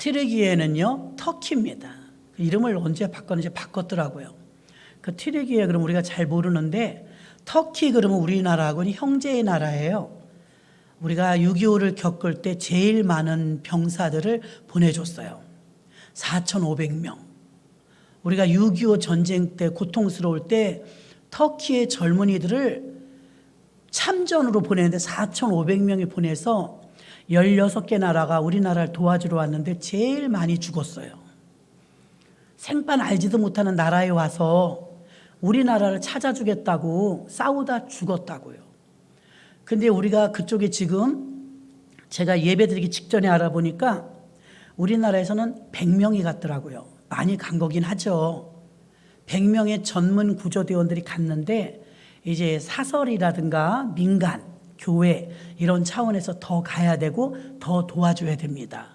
튀르기예는요 터키입니다. 이름을 언제 바꿨는지 바꿨더라고요. 그 튀르기예 그럼 우리가 잘 모르는데 터키 그러면 우리나라하고는 형제의 나라예요. 우리가 6.25를 겪을 때 제일 많은 병사들을 보내줬어요. 4,500명. 우리가 6.25 전쟁 때 고통스러울 때 터키의 젊은이들을 참전으로 보내는데 4,500명이 보내서 16개 나라가 우리나라를 도와주러 왔는데 제일 많이 죽었어요. 생판 알지도 못하는 나라에 와서 우리나라를 찾아주겠다고 싸우다 죽었다고요. 근데 우리가 그쪽에 지금 제가 예배드리기 직전에 알아보니까 우리나라에서는 100명이 갔더라고요. 많이 간 거긴 하죠. 100명의 전문 구조대원들이 갔는데 이제 사설이라든가 민간, 교회 이런 차원에서 더 가야 되고 더 도와줘야 됩니다.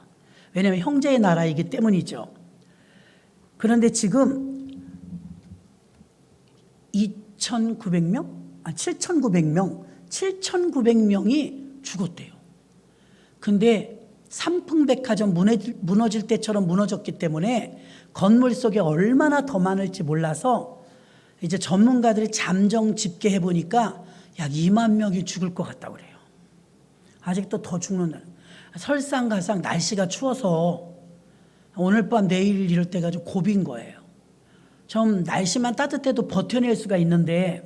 왜냐하면 형제의 나라이기 때문이죠. 그런데 지금 2,900명? 7,900명이 죽었대요. 근데 삼풍백화점 무너질 때처럼 무너졌기 때문에 건물 속에 얼마나 더 많을지 몰라서 이제 전문가들이 잠정 집계해 보니까 약 2만 명이 죽을 것 같다고 그래요. 아직도 더 죽는, 설상가상 날씨가 추워서 오늘 밤 내일 이럴 때가 좀 고비인 거예요. 좀 날씨만 따뜻해도 버텨낼 수가 있는데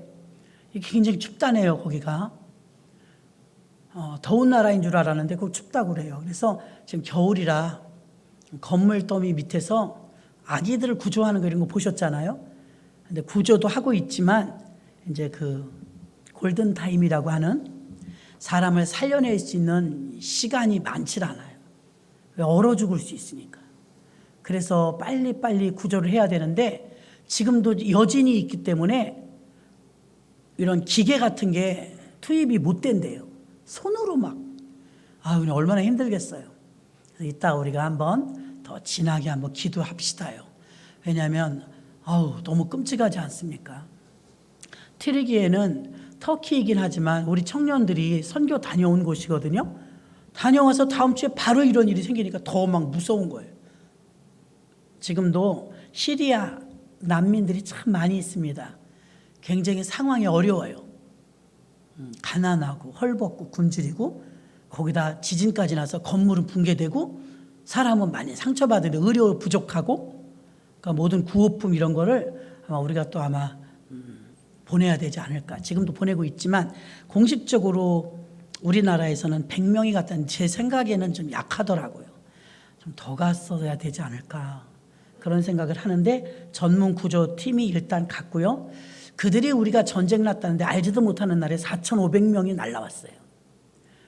이게 굉장히 춥다네요, 거기가. 더운 나라인 줄 알았는데 그거 춥다고 그래요. 그래서 지금 겨울이라 건물 더미 밑에서 아기들을 구조하는 거 이런 거 보셨잖아요. 근데 구조도 하고 있지만 이제 그 골든 타임이라고 하는 사람을 살려낼 수 있는 시간이 많지 않아요. 얼어 죽을 수 있으니까. 그래서 빨리빨리 구조를 해야 되는데 지금도 여진이 있기 때문에 이런 기계 같은 게 투입이 못 된대요. 손으로 막. 얼마나 힘들겠어요. 그래서 이따 우리가 한번 더 진하게 한번 기도합시다요. 왜냐하면 너무 끔찍하지 않습니까? 튀르기예는 터키이긴 하지만 우리 청년들이 선교 다녀온 곳이거든요. 다녀와서 다음 주에 바로 이런 일이 생기니까 더 막 무서운 거예요. 지금도 시리아 난민들이 참 많이 있습니다. 굉장히 상황이 어려워요. 가난하고 헐벗고 굶주리고 거기다 지진까지 나서 건물은 붕괴되고 사람은 많이 상처받으니 의료 부족하고 그러니까 모든 구호품 이런 거를 아마 우리가 또 아마 보내야 되지 않을까. 지금도 보내고 있지만 공식적으로 우리나라에서는 100명이 갔다는 제 생각에는 좀 약하더라고요. 좀 더 갔어야 되지 않을까. 그런 생각을 하는데 전문 구조팀이 일단 갔고요. 그들이 우리가 전쟁 났다는데 알지도 못하는 날에 4,500명이 날라왔어요.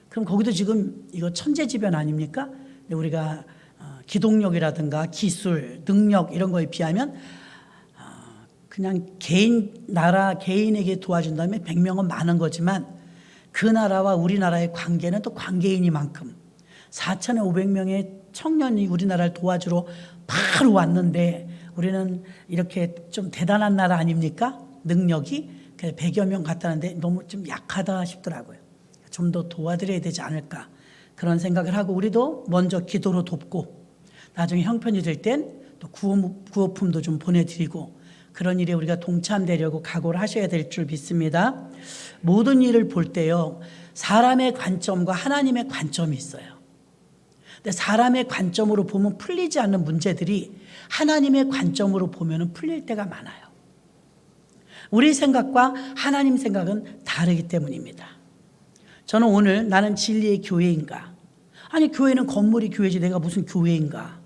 그럼 거기도 지금 이거 천재지변 아닙니까? 근데 우리가 기동력이라든가 기술, 능력 이런 거에 비하면 그냥 나라 개인에게 도와준다면 100명은 많은 거지만 그 나라와 우리나라의 관계는 또 관계인이만큼 4,500명의 청년이 우리나라를 도와주러 바로 왔는데 우리는 이렇게 좀 대단한 나라 아닙니까? 능력이 100여 명 갔다는데 너무 좀 약하다 싶더라고요. 좀 더 도와드려야 되지 않을까 그런 생각을 하고 우리도 먼저 기도로 돕고 나중에 형편이 될 땐 또 구호품도 좀 보내드리고 그런 일에 우리가 동참되려고 각오를 하셔야 될 줄 믿습니다. 모든 일을 볼 때요 사람의 관점과 하나님의 관점이 있어요. 근데 사람의 관점으로 보면 풀리지 않는 문제들이 하나님의 관점으로 보면 풀릴 때가 많아요. 우리 생각과 하나님 생각은 다르기 때문입니다. 저는 오늘 나는 진리의 교회인가? 아니 교회는 건물이 교회지 내가 무슨 교회인가?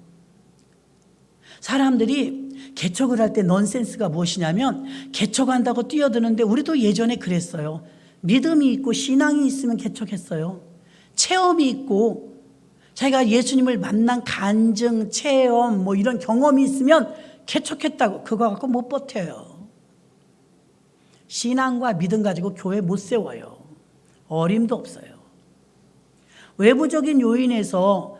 사람들이 개척을 할 때 넌센스가 무엇이냐면 개척한다고 뛰어드는데 우리도 예전에 그랬어요. 믿음이 있고 신앙이 있으면 개척했어요. 체험이 있고 자기가 예수님을 만난 간증, 체험 뭐 이런 경험이 있으면 개척했다고 그거 갖고 못 버텨요. 신앙과 믿음 가지고 교회 못 세워요. 어림도 없어요. 외부적인 요인에서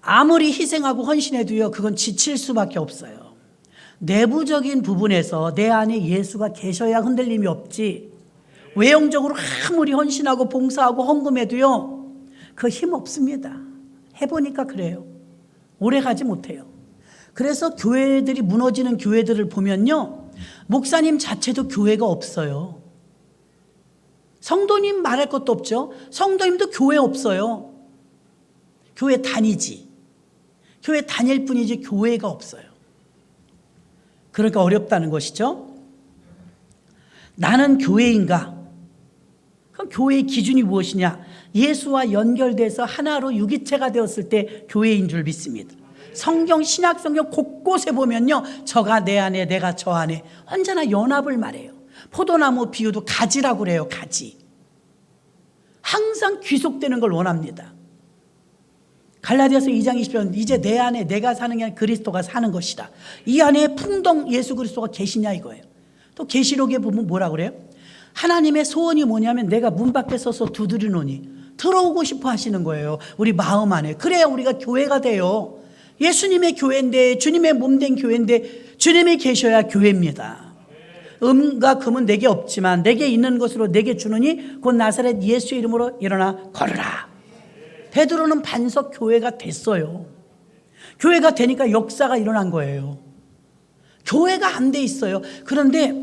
아무리 희생하고 헌신해도요 그건 지칠 수밖에 없어요. 내부적인 부분에서 내 안에 예수가 계셔야 흔들림이 없지 외형적으로 아무리 헌신하고 봉사하고 헌금해도요 그 힘 없습니다. 해보니까 그래요. 오래 가지 못해요. 그래서 교회들이 무너지는 교회들을 보면요, 목사님 자체도 교회가 없어요. 성도님 말할 것도 없죠. 성도님도 교회 없어요. 교회 다니지. 교회 다닐 뿐이지 교회가 없어요. 그러니까 어렵다는 것이죠. 나는 교회인가? 그럼 교회의 기준이 무엇이냐? 예수와 연결돼서 하나로 유기체가 되었을 때 교회인 줄 믿습니다. 성경, 신약 성경 곳곳에 보면요, 저가 내 안에 내가 저 안에 언제나 연합을 말해요. 포도나무 비유도 가지라고 그래요. 가지. 항상 귀속되는 걸 원합니다. 갈라디아서 2장 20절, 이제 내 안에 내가 사는 게 아니라 그리스도가 사는 것이다. 이 안에 풍덩 예수 그리스도가 계시냐 이거예요. 또 계시록에 보면 뭐라 그래요? 하나님의 소원이 뭐냐면 내가 문 밖에 서서 두드리노니 들어오고 싶어 하시는 거예요. 우리 마음 안에. 그래야 우리가 교회가 돼요. 예수님의 교회인데, 주님의 몸된 교회인데, 주님이 계셔야 교회입니다. 음과 금은 내게 없지만 내게 있는 것으로 내게 주느니 곧 나사렛 예수의 이름으로 일어나 걸으라. 베드로는 반석 교회가 됐어요. 교회가 되니까 역사가 일어난 거예요. 교회가 안 돼 있어요. 그런데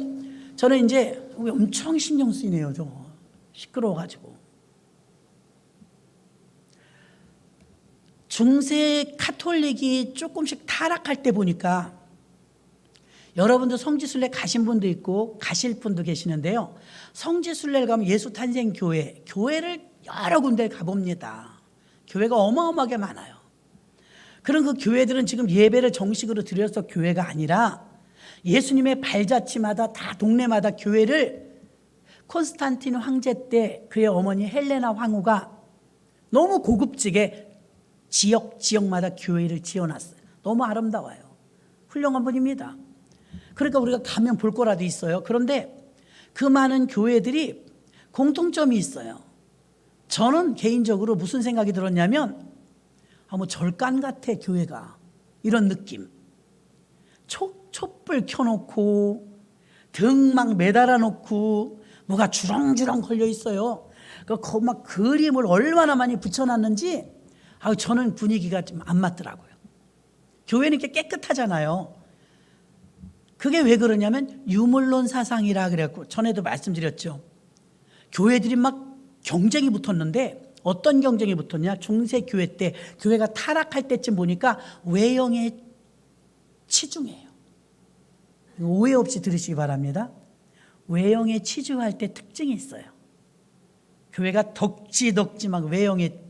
저는 이제 엄청 신경 쓰이네요. 저 시끄러워가지고. 중세 카톨릭이 조금씩 타락할 때 보니까, 여러분도 성지순례 가신 분도 있고 가실 분도 계시는데요, 성지순례를 가면 예수 탄생 교회를 여러 군데 가봅니다. 교회가 어마어마하게 많아요. 그런 그 교회들은 지금 예배를 정식으로 드려서 교회가 아니라 예수님의 발자취마다 다 동네마다 교회를, 콘스탄틴 황제 때 그의 어머니 헬레나 황후가 너무 고급지게 지역마다 교회를 지어놨어요. 너무 아름다워요. 훌륭한 분입니다. 그러니까 우리가 가면 볼 거라도 있어요. 그런데 그 많은 교회들이 공통점이 있어요. 저는 개인적으로 무슨 생각이 들었냐면, 뭐 절간 같아 교회가, 이런 느낌. 촛불 켜놓고 등 막 매달아 놓고 뭐가 주렁주렁 걸려 있어요. 그 막 그림을 얼마나 많이 붙여놨는지 저는 분위기가 좀 안 맞더라고요. 교회는 이렇게 깨끗하잖아요. 그게 왜 그러냐면 유물론 사상이라 그랬고, 전에도 말씀드렸죠. 교회들이 막 경쟁이 붙었는데, 어떤 경쟁이 붙었냐? 중세 교회 때, 교회가 타락할 때쯤 보니까 외형에 치중해요. 오해 없이 들으시기 바랍니다. 외형에 치중할 때 특징이 있어요. 교회가 덕지 막 외형에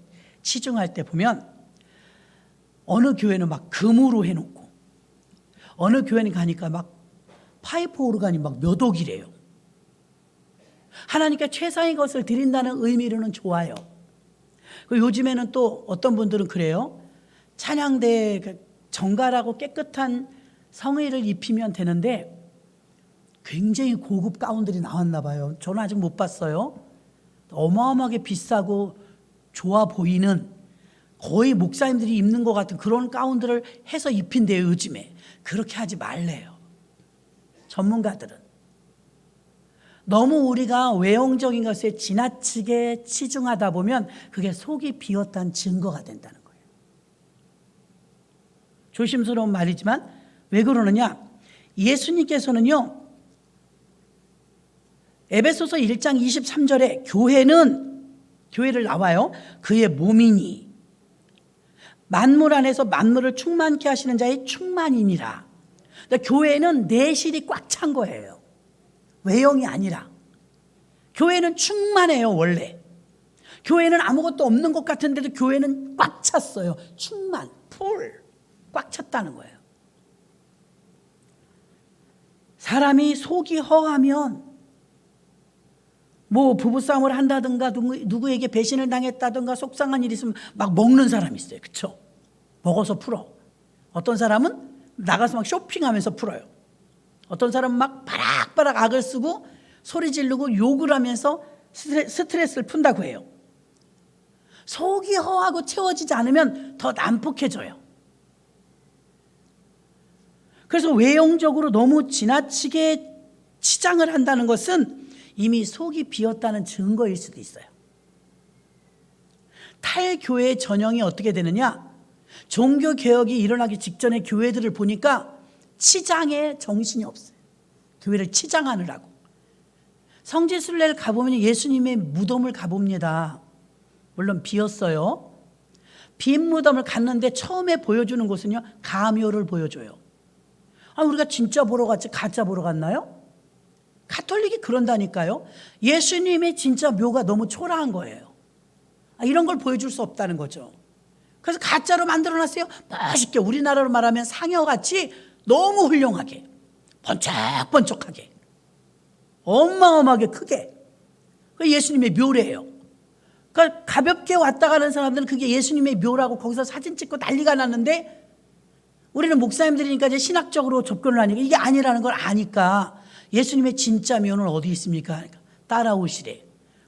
치중할 때 보면, 어느 교회는 막 금으로 해놓고, 어느 교회는 가니까 막 파이프 오르간이 막 몇 억이래요. 하나님께 최상의 것을 드린다는 의미로는 좋아요. 요즘에는 또 어떤 분들은 그래요. 찬양대에 정갈하고 깨끗한 성의를 입히면 되는데 굉장히 고급 가운들이 나왔나 봐요. 저는 아직 못 봤어요. 어마어마하게 비싸고 좋아 보이는, 거의 목사님들이 입는 것 같은 그런 가운들을 해서 입힌대요. 요즘에. 그렇게 하지 말래요. 전문가들은. 너무 우리가 외형적인 것에 지나치게 치중하다 보면 그게 속이 비었다는 증거가 된다는 거예요. 조심스러운 말이지만 왜 그러느냐? 예수님께서는요, 에베소서 1장 23절에 교회를 나와요. 그의 몸이니 만물 안에서 만물을 충만케 하시는 자의 충만이니라. 그러니까 교회는 내실이 꽉 찬 거예요. 외형이 아니라. 교회는 충만해요. 원래 교회는 아무것도 없는 것 같은데도 교회는 꽉 찼어요. 충만, 풀, 꽉 찼다는 거예요. 사람이 속이 허하면 뭐 부부싸움을 한다든가 누구에게 배신을 당했다든가 속상한 일이 있으면 막 먹는 사람이 있어요. 그렇죠? 먹어서 풀어. 어떤 사람은 나가서 막 쇼핑하면서 풀어요. 어떤 사람은 막 바락바락 악을 쓰고 소리 지르고 욕을 하면서 스트레스를 푼다고 해요. 속이 허하고 채워지지 않으면 더 난폭해져요. 그래서 외형적으로 너무 지나치게 치장을 한다는 것은 이미 속이 비었다는 증거일 수도 있어요. 탈교회 전형이 어떻게 되느냐? 종교개혁이 일어나기 직전에 교회들을 보니까 치장에 정신이 없어요. 교회를 치장하느라고. 성지순례를 가보면 예수님의 무덤을 가봅니다. 물론 비었어요. 빈 무덤을 갔는데 처음에 보여주는 곳은요, 가묘를 보여줘요. 우리가 진짜 보러 갔지 가짜 보러 갔나요? 가톨릭이 그런다니까요. 예수님의 진짜 묘가 너무 초라한 거예요. 이런 걸 보여줄 수 없다는 거죠. 그래서 가짜로 만들어놨어요. 멋있게, 우리나라로 말하면 상여같이 너무 훌륭하게, 번쩍번쩍하게, 어마어마하게 크게. 그게 예수님의 묘래예요. 그러니까 가볍게 왔다 가는 사람들은 그게 예수님의 묘라고 거기서 사진 찍고 난리가 났는데, 우리는 목사님들이니까 이제 신학적으로 접근을 하니까 이게 아니라는 걸 아니까 예수님의 진짜 묘는 어디 있습니까? 그러니까 따라오시래.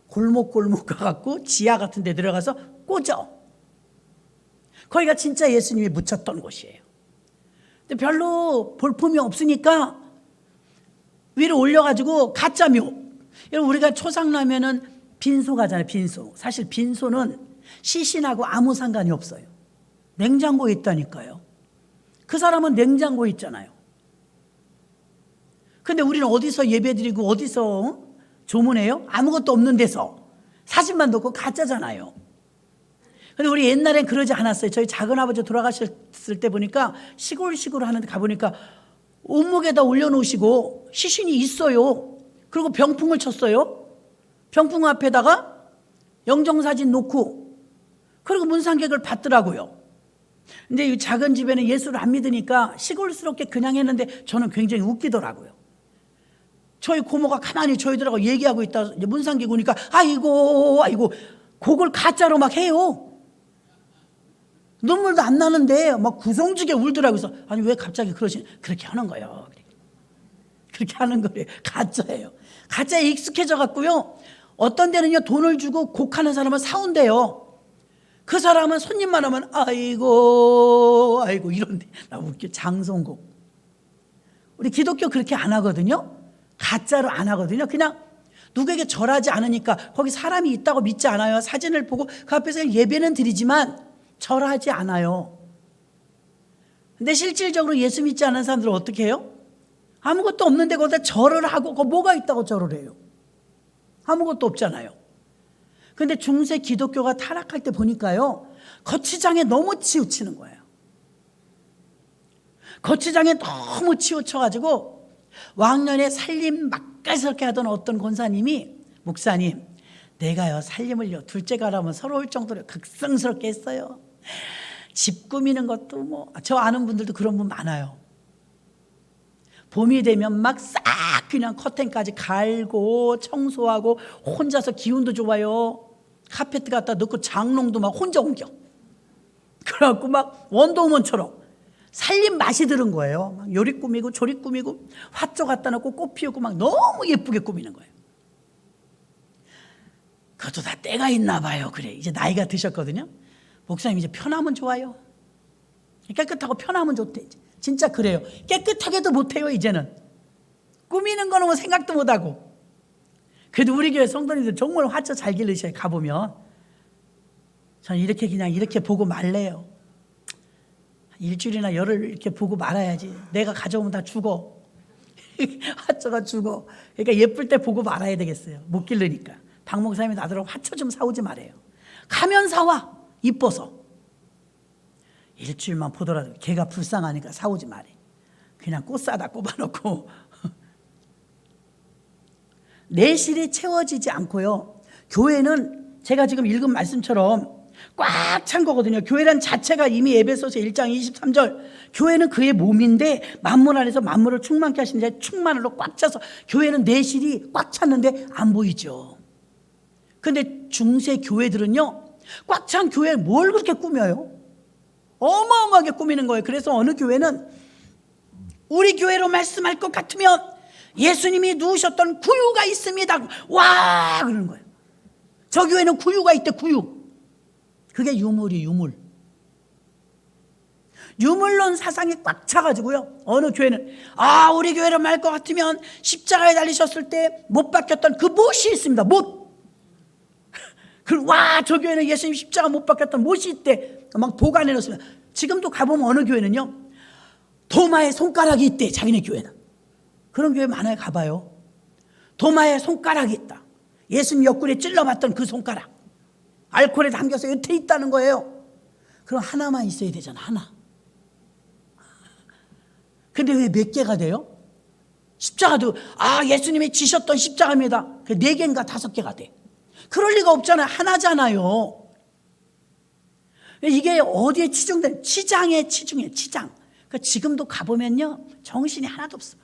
골목골목 가갖고 지하 같은 데 들어가서 꽂아. 거기가 진짜 예수님이 묻혔던 곳이에요. 근데 별로 볼품이 없으니까 위로 올려가지고 가짜 묘. 여러분, 우리가 초상 나면은 빈소 가잖아요. 빈소. 사실 빈소는 시신하고 아무 상관이 없어요. 냉장고에 있다니까요. 그 사람은 냉장고에 있잖아요. 근데 우리는 어디서 예배드리고 어디서 조문해요? 아무것도 없는 데서 사진만 넣고 가짜잖아요. 근데 우리 옛날엔 그러지 않았어요. 저희 작은아버지 돌아가셨을 때 보니까 시골 하는데 가보니까 온목에다 올려놓으시고 시신이 있어요. 그리고 병풍을 쳤어요. 병풍 앞에다가 영정사진 놓고, 그리고 문상객을 받더라고요. 근데 이 작은 집에는 예수를 안 믿으니까 시골스럽게 그냥 했는데 저는 굉장히 웃기더라고요. 저희 고모가 가만히 저희들하고 얘기하고 있다 문상객 오니까 아이고 그걸 가짜로 막 해요. 눈물도 안 나는데 막 구성지게 울더라고요. 그래서 아니 왜 갑자기 그렇게 하는 거예요. 그렇게 하는 거예요. 가짜예요. 가짜에 익숙해져 갖고요. 어떤 데는요, 돈을 주고 곡하는 사람은 사온대요. 그 사람은 손님만 오면 아이고 이런데 나 웃겨. 장송곡. 우리 기독교 그렇게 안 하거든요. 가짜로 안 하거든요. 그냥 누구에게 절하지 않으니까 거기 사람이 있다고 믿지 않아요. 사진을 보고 그 앞에서 예배는 드리지만 절하지 않아요. 근데 실질적으로 예수 믿지 않는 사람들은 어떻게 해요? 아무것도 없는데 거기다 절을 하고, 그 뭐가 있다고 절을 해요? 아무것도 없잖아요. 근데 중세 기독교가 타락할 때 보니까요, 거치장에 너무 치우치는 거예요. 거치장에 너무 치우쳐가지고 왕년에 살림 맛깔스럽게 하던 어떤 권사님이, 목사님, 내가요 살림을요 둘째 가라면 서러울 정도로 극성스럽게 했어요. 집 꾸미는 것도 저 아는 분들도 그런 분 많아요. 봄이 되면 막 싹 그냥 커튼까지 갈고 청소하고, 혼자서 기운도 좋아요. 카페트 갖다 넣고 장롱도 막 혼자 옮겨. 그래갖고 막 원더우먼처럼 살림 맛이 들은 거예요. 막 요리 꾸미고 조리 꾸미고 화초 갖다 놓고 꽃 피우고 막 너무 예쁘게 꾸미는 거예요. 그것도 다 때가 있나 봐요. 그래, 이제 나이가 드셨거든요. 목사님, 이제 편하면 좋아요. 깨끗하고 편하면 좋대. 진짜 그래요. 깨끗하게도 못해요. 이제는 꾸미는 거는 생각도 못하고. 그래도 우리 교회 성도님들 정말 화초 잘 기르셔요. 가보면 저는 이렇게 보고 말래요. 일주일이나 열흘 이렇게 보고 말아야지. 내가 가져오면 다 죽어. 화초가 죽어. 그러니까 예쁠 때 보고 말아야 되겠어요. 못 기르니까. 박 목사님이 나더러 화초 좀 사오지 말아요. 가면 사와. 이뻐서. 일주일만 보더라도 걔가 불쌍하니까 사오지 말해. 그냥 꽃 사다 꼽아놓고. 내실이 채워지지 않고요. 교회는 제가 지금 읽은 말씀처럼 꽉 찬 거거든요. 교회란 자체가 이미 에베소서 1장 23절, 교회는 그의 몸인데 만물 안에서 만물을 충만케 하시는 자의 충만으로 꽉 차서, 교회는 내실이 꽉 찼는데 안 보이죠. 근데 중세 교회들은요, 꽉 찬 교회에 뭘 그렇게 꾸며요? 어마어마하게 꾸미는 거예요. 그래서 어느 교회는 우리 교회로 말씀할 것 같으면 예수님이 누우셨던 구유가 있습니다. 와! 그러는 거예요. 저 교회는 구유가 있대, 구유. 그게 유물이 유물. 유물론 사상이 꽉 차가지고요. 어느 교회는 우리 교회로 말 것 같으면 십자가에 달리셨을 때 못 박혔던 그 못이 있습니다. 못. 저 교회는 예수님 십자가 못 박혔던 못이 있대. 막 보관해 놓습니다. 지금도 가보면 어느 교회는요, 도마에 손가락이 있대, 자기네 교회는. 그런 교회 많아요. 가봐요. 도마에 손가락이 있다. 예수님 옆구리에 찔러봤던 그 손가락, 알코올에 담겨서 여태 있다는 거예요. 그럼 하나만 있어야 되잖아, 하나. 근데 왜 몇 개가 돼요? 십자가도 예수님이 지셨던 십자가입니다. 그 4개인가 5개가 돼. 그럴 리가 없잖아요. 하나잖아요. 이게 어디에 치중된, 치장에 치중해, 치장. 그러니까 지금도 가보면요, 정신이 하나도 없어.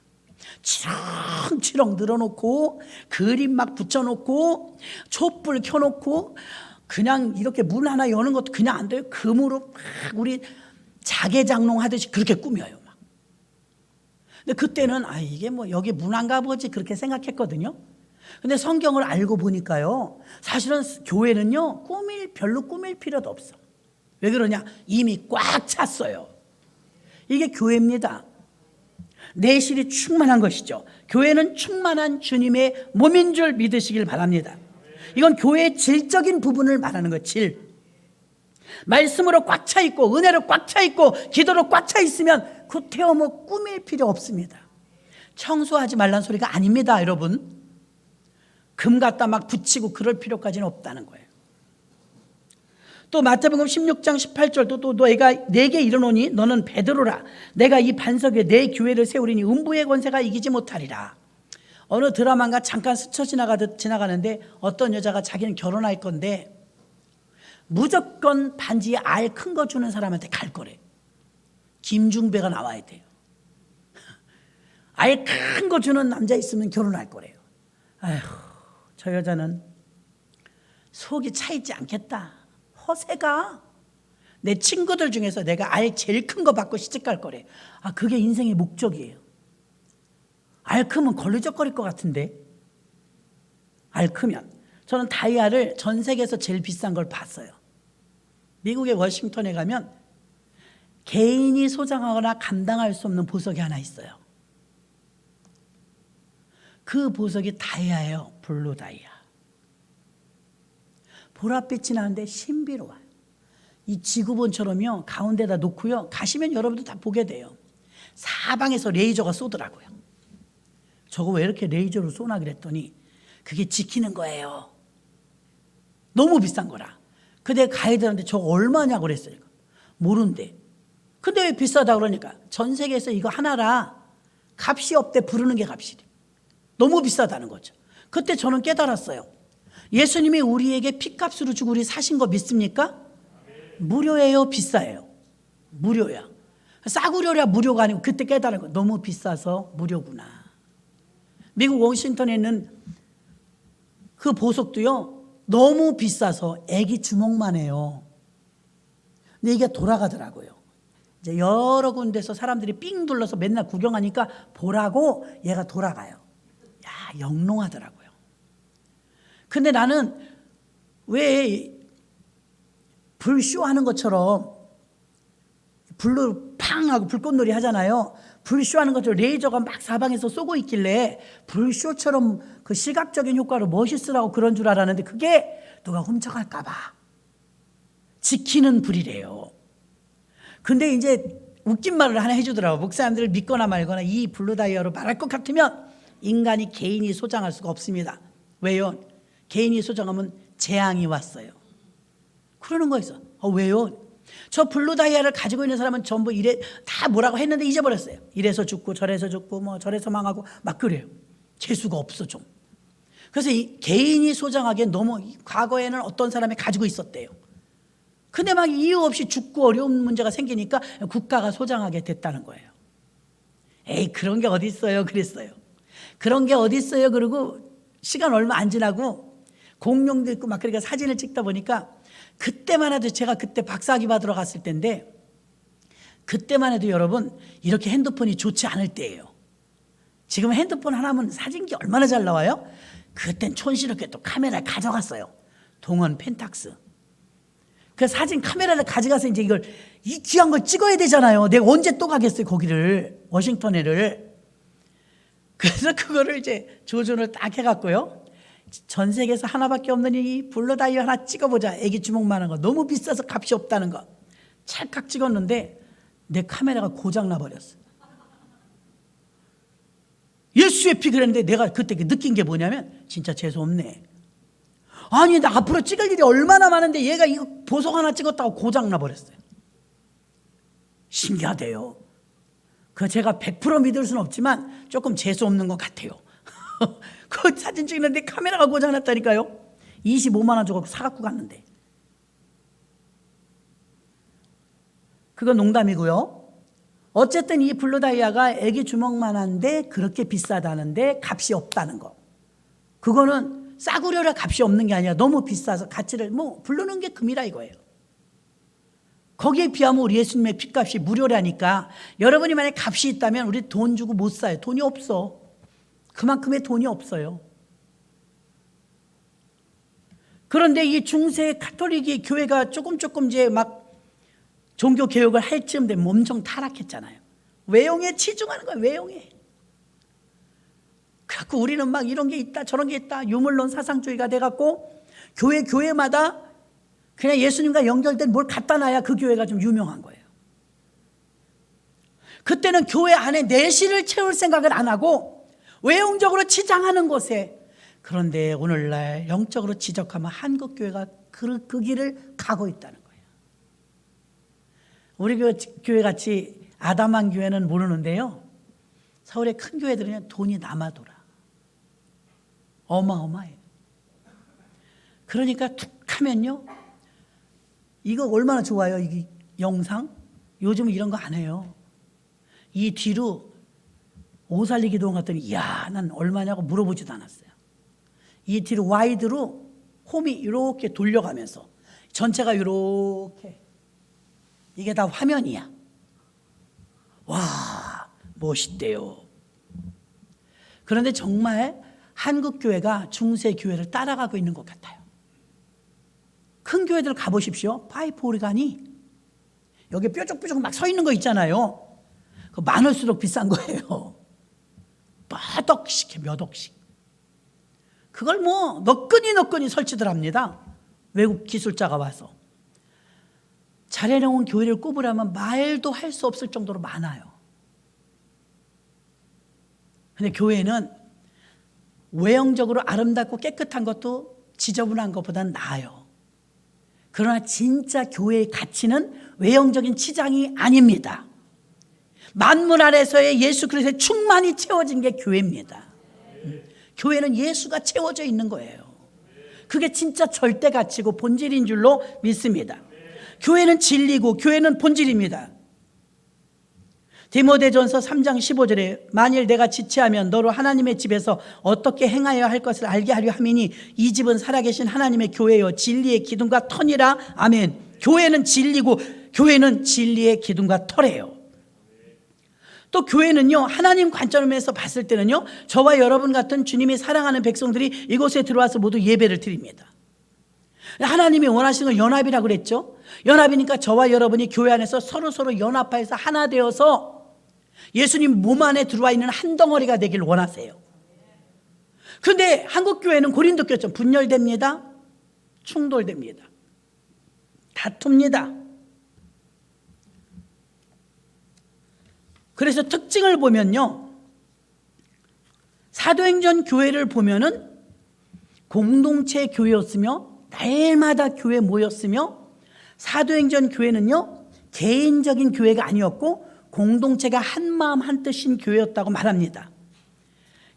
치렁치렁 늘어놓고, 그림 막 붙여놓고, 촛불 켜놓고, 그냥 이렇게 문 하나 여는 것도 그냥 안 돼요. 금으로 막 우리 자개장롱 하듯이 그렇게 꾸며요. 막. 근데 그때는 이게 뭐 여기 문안가 보지 그렇게 생각했거든요. 근데 성경을 알고 보니까요, 사실은 교회는요, 별로 꾸밀 필요도 없어. 왜 그러냐? 이미 꽉 찼어요. 이게 교회입니다. 내실이 충만한 것이죠. 교회는 충만한 주님의 몸인 줄 믿으시길 바랍니다. 이건 교회의 질적인 부분을 말하는 것, 질. 말씀으로 꽉 차 있고, 은혜로 꽉 차 있고, 기도로 꽉 차 있으면 구태여 뭐 꾸밀 필요 없습니다. 청소하지 말란 소리가 아닙니다, 여러분. 금 갖다 막 붙이고 그럴 필요까지는 없다는 거예요. 또 마태복음 16장 18절도 또 너희가 내게 이르노니 너는 베드로라. 내가 이 반석 위에 내 교회를 세우리니 음부의 권세가 이기지 못하리라. 어느 드라마가 잠깐 스쳐 지나가는데 어떤 여자가 자기는 결혼할 건데 무조건 반지에 알 큰 거 주는 사람한테 갈 거래. 김중배가 나와야 돼요. 알 큰 거 주는 남자 있으면 결혼할 거래요. 아휴, 저 여자는 속이 차 있지 않겠다. 허세가. 내 친구들 중에서 내가 알 제일 큰 거 받고 시집갈 거래. 그게 인생의 목적이에요. 알 크면 걸리적거릴 것 같은데. 알 크면. 저는 다이아를 전 세계에서 제일 비싼 걸 봤어요. 미국의 워싱턴에 가면 개인이 소장하거나 감당할 수 없는 보석이 하나 있어요. 그 보석이 다이아예요. 블루 다이아. 보랏빛이 나는데 신비로워요. 이 지구본처럼요, 가운데다 놓고요, 가시면 여러분도 다 보게 돼요. 사방에서 레이저가 쏘더라고요. 저거 왜 이렇게 레이저로 쏘나 그랬더니 그게 지키는 거예요. 너무 비싼 거라. 근데 가이드한테 저거 얼마냐고 그랬어요. 모른대. 근데 왜 비싸다 그러니까 전 세계에서 이거 하나라 값이 없대. 부르는 게 값이래. 너무 비싸다는 거죠. 그때 저는 깨달았어요. 예수님이 우리에게 피값으로 주고 우리 사신 거 믿습니까? 무료예요, 비싸요? 무료야. 싸구려야 무료가 아니고 그때 깨달은 거. 너무 비싸서 무료구나. 미국 워싱턴에 있는 그 보석도요, 너무 비싸서 애기 주먹만 해요. 근데 이게 돌아가더라고요. 이제 여러 군데서 사람들이 삥 둘러서 맨날 구경하니까 보라고 얘가 돌아가요. 야, 영롱하더라고요. 근데 나는 왜 불쇼 하는 것처럼 불로 팡 하고 불꽃놀이 하잖아요. 불쇼 하는 것처럼 레이저가 막 사방에서 쏘고 있길래 불쇼처럼 그 시각적인 효과로 멋있으라고 그런 줄 알았는데 그게 누가 훔쳐갈까 봐 지키는 불이래요. 근데 이제 웃긴 말을 하나 해주더라고. 목사님들을 믿거나 말거나 이 블루 다이아로 말할 것 같으면 인간이 개인이 소장할 수가 없습니다. 왜요? 개인이 소장하면 재앙이 왔어요. 그러는 거였어. 왜요? 저 블루 다이아를 가지고 있는 사람은 전부 이래 다 뭐라고 했는데 잊어버렸어요. 이래서 죽고 저래서 죽고 뭐 저래서 망하고 막 그래요. 재수가 없어 좀. 그래서 이 개인이 소장하기엔 너무 과거에는 어떤 사람이 가지고 있었대요. 근데 막 이유 없이 죽고 어려운 문제가 생기니까 국가가 소장하게 됐다는 거예요. 에이, 그런 게 어디 있어요? 그랬어요. 그런 게 어디 있어요? 그리고 시간 얼마 안 지나고 공룡도 있고 막 그러니까 사진을 찍다 보니까 그때만 해도 제가 그때 박사학위 받으러 갔을 때인데 그때만 해도 여러분 이렇게 핸드폰이 좋지 않을 때예요. 지금 핸드폰 하나면 사진기 얼마나 잘 나와요? 그땐 촌스럽게 또 카메라를 가져갔어요. 동원 펜탁스. 그 사진 카메라를 가져가서 이제 이걸 이 귀한 걸 찍어야 되잖아요. 내가 언제 또 가겠어요, 거기를. 워싱턴에를. 그래서 그거를 이제 조준을 딱 해갖고요. 전 세계에서 하나밖에 없는 이 블루 다이아 하나 찍어보자. 애기 주먹만한 거. 너무 비싸서 값이 없다는 거. 찰칵 찍었는데 내 카메라가 고장나 버렸어요. 예수의 피 그랬는데 내가 그때 느낀 게 뭐냐면 진짜 재수없네. 아니 나 앞으로 찍을 일이 얼마나 많은데 얘가 이거 보석 하나 찍었다고 고장나 버렸어요. 신기하대요. 그 제가 100% 믿을 수는 없지만 조금 재수없는 것 같아요. 그 사진 찍는데 카메라가 고장났다니까요. 25만 원 주고 사갖고 갔는데. 그건 농담이고요. 어쨌든 이 블루다이아가 애기 주먹만한데 그렇게 비싸다는데 값이 없다는 거. 그거는 싸구려라 값이 없는 게 아니라 너무 비싸서 가치를 부르는 게 금이라 이거예요. 거기에 비하면 우리 예수님의 핏값이 무료라니까 여러분이 만약에 값이 있다면 우리 돈 주고 못 사요. 돈이 없어. 그만큼의 돈이 없어요. 그런데 이 중세 가톨릭이 교회가 조금 이제 막 종교 개혁을 할 즈음 되면 엄청 타락했잖아요. 외형에 치중하는 거예요. 외형에. 그래갖고 우리는 막 이런 게 있다 저런 게 있다 유물론 사상주의가 돼갖고 교회마다 그냥 예수님과 연결된 뭘 갖다 놔야 그 교회가 좀 유명한 거예요. 그때는 교회 안에 내실을 채울 생각을 안 하고 외형적으로 치장하는 곳에. 그런데 오늘날 영적으로 지적하면 한국교회가 그 길을 가고 있다는 거예요. 우리 교회 같이 아담한 교회는 모르는데요. 서울의 큰 교회들은 돈이 남아돌아. 어마어마해요. 그러니까 툭 하면요. 이거 얼마나 좋아요. 이게 영상. 요즘 이런 거 안 해요. 이 뒤로 오살리 기도원 갔더니 이야 난 얼마냐고 물어보지도 않았어요. 이 뒤로 와이드로 홈이 이렇게 돌려가면서 전체가 이렇게 이게 다 화면이야. 와 멋있대요. 그런데 정말 한국 교회가 중세 교회를 따라가고 있는 것 같아요. 큰 교회들 가보십시오. 파이프 오르간이 여기 뾰족뾰족 막 서 있는 거 있잖아요. 그 많을수록 비싼 거예요. 몇 억씩 몇 억씩. 그걸 너끈히 설치들 합니다. 외국 기술자가 와서. 잘 해놓은 교회를 꼽으려면 말도 할 수 없을 정도로 많아요. 근데 교회는 외형적으로 아름답고 깨끗한 것도 지저분한 것보다는 나아요. 그러나 진짜 교회의 가치는 외형적인 치장이 아닙니다. 만물 아래서의 예수 그리스도의 충만이 채워진 게 교회입니다. 교회는 예수가 채워져 있는 거예요. 그게 진짜 절대 가치고 본질인 줄로 믿습니다. 교회는 진리고 교회는 본질입니다. 디모데전서 3장 15절에 만일 내가 지체하면 너로 하나님의 집에서 어떻게 행하여야 할 것을 알게 하려 함이니 이 집은 살아계신 하나님의 교회요 진리의 기둥과 터니라. 아멘. 교회는 진리고 교회는 진리의 기둥과 터래요. 또 교회는요 하나님 관점에서 봤을 때는요 저와 여러분 같은 주님이 사랑하는 백성들이 이곳에 들어와서 모두 예배를 드립니다. 하나님이 원하시는 건 연합이라고 그랬죠. 연합이니까 저와 여러분이 교회 안에서 서로 연합하여서 하나 되어서 예수님 몸 안에 들어와 있는 한 덩어리가 되길 원하세요. 그런데 한국 교회는 고린도 교회처럼 분열됩니다. 충돌됩니다. 다툽니다. 그래서 특징을 보면요. 사도행전 교회를 보면은 공동체 교회였으며 날마다 교회 모였으며 사도행전 교회는요. 개인적인 교회가 아니었고 공동체가 한 마음 한 뜻인 교회였다고 말합니다.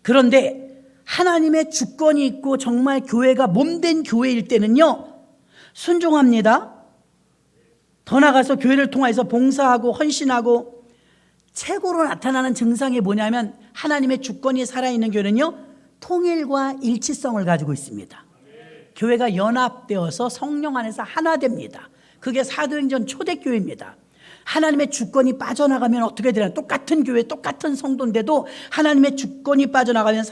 그런데 하나님의 주권이 있고 정말 교회가 몸된 교회일 때는요. 순종합니다. 더 나아가서 교회를 통해서 봉사하고 헌신하고 최고로 나타나는 증상이 뭐냐면 하나님의 주권이 살아있는 교회는요 통일과 일치성을 가지고 있습니다. 교회가 연합되어서 성령 안에서 하나 됩니다. 그게 사도행전 초대교회입니다. 하나님의 주권이 빠져나가면 어떻게 되나요? 똑같은 교회 똑같은 성도인데도 하나님의 주권이 빠져나가면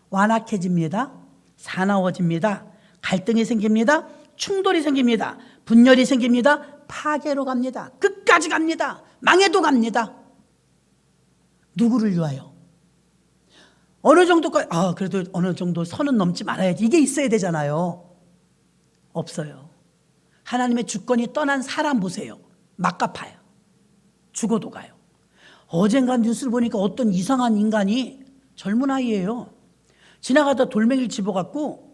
완악해집니다. 사나워집니다. 갈등이 생깁니다. 충돌이 생깁니다. 분열이 생깁니다. 파괴로 갑니다. 끝까지 갑니다. 망해도 갑니다. 누구를 위하여? 어느 정도까지 그래도 어느 정도 선은 넘지 말아야지 이게 있어야 되잖아요. 없어요. 하나님의 주권이 떠난 사람 보세요. 막 갚아요. 죽어도 가요. 어젠가 뉴스를 보니까 어떤 이상한 인간이 젊은 아이예요. 지나가다 돌멩이를 집어갖고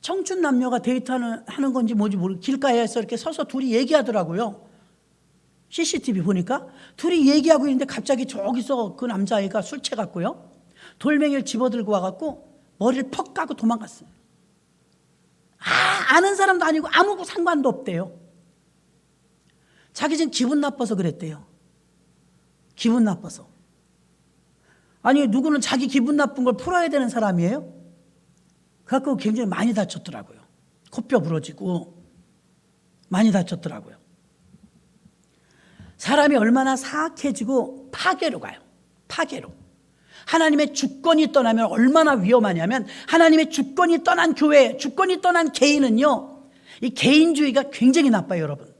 청춘 남녀가 데이트하는 건지 뭔지 모르고 길가에서 이렇게 서서 둘이 얘기하더라고요. CCTV 보니까 둘이 얘기하고 있는데 갑자기 저기서 그 남자애가 술 취해갖고요. 돌멩이를 집어들고 와갖고 머리를 퍽 까고 도망갔어요. 아는 사람도 아니고 아무 상관도 없대요. 자기 지금 기분 나빠서 그랬대요. 기분 나빠서. 아니 누구는 자기 기분 나쁜 걸 풀어야 되는 사람이에요. 그래서 굉장히 많이 다쳤더라고요. 코뼈 부러지고 많이 다쳤더라고요. 사람이 얼마나 사악해지고 파괴로 가요. 파괴로. 하나님의 주권이 떠나면 얼마나 위험하냐면 하나님의 주권이 떠난 교회, 주권이 떠난 개인은요, 이 개인주의가 굉장히 나빠요, 여러분.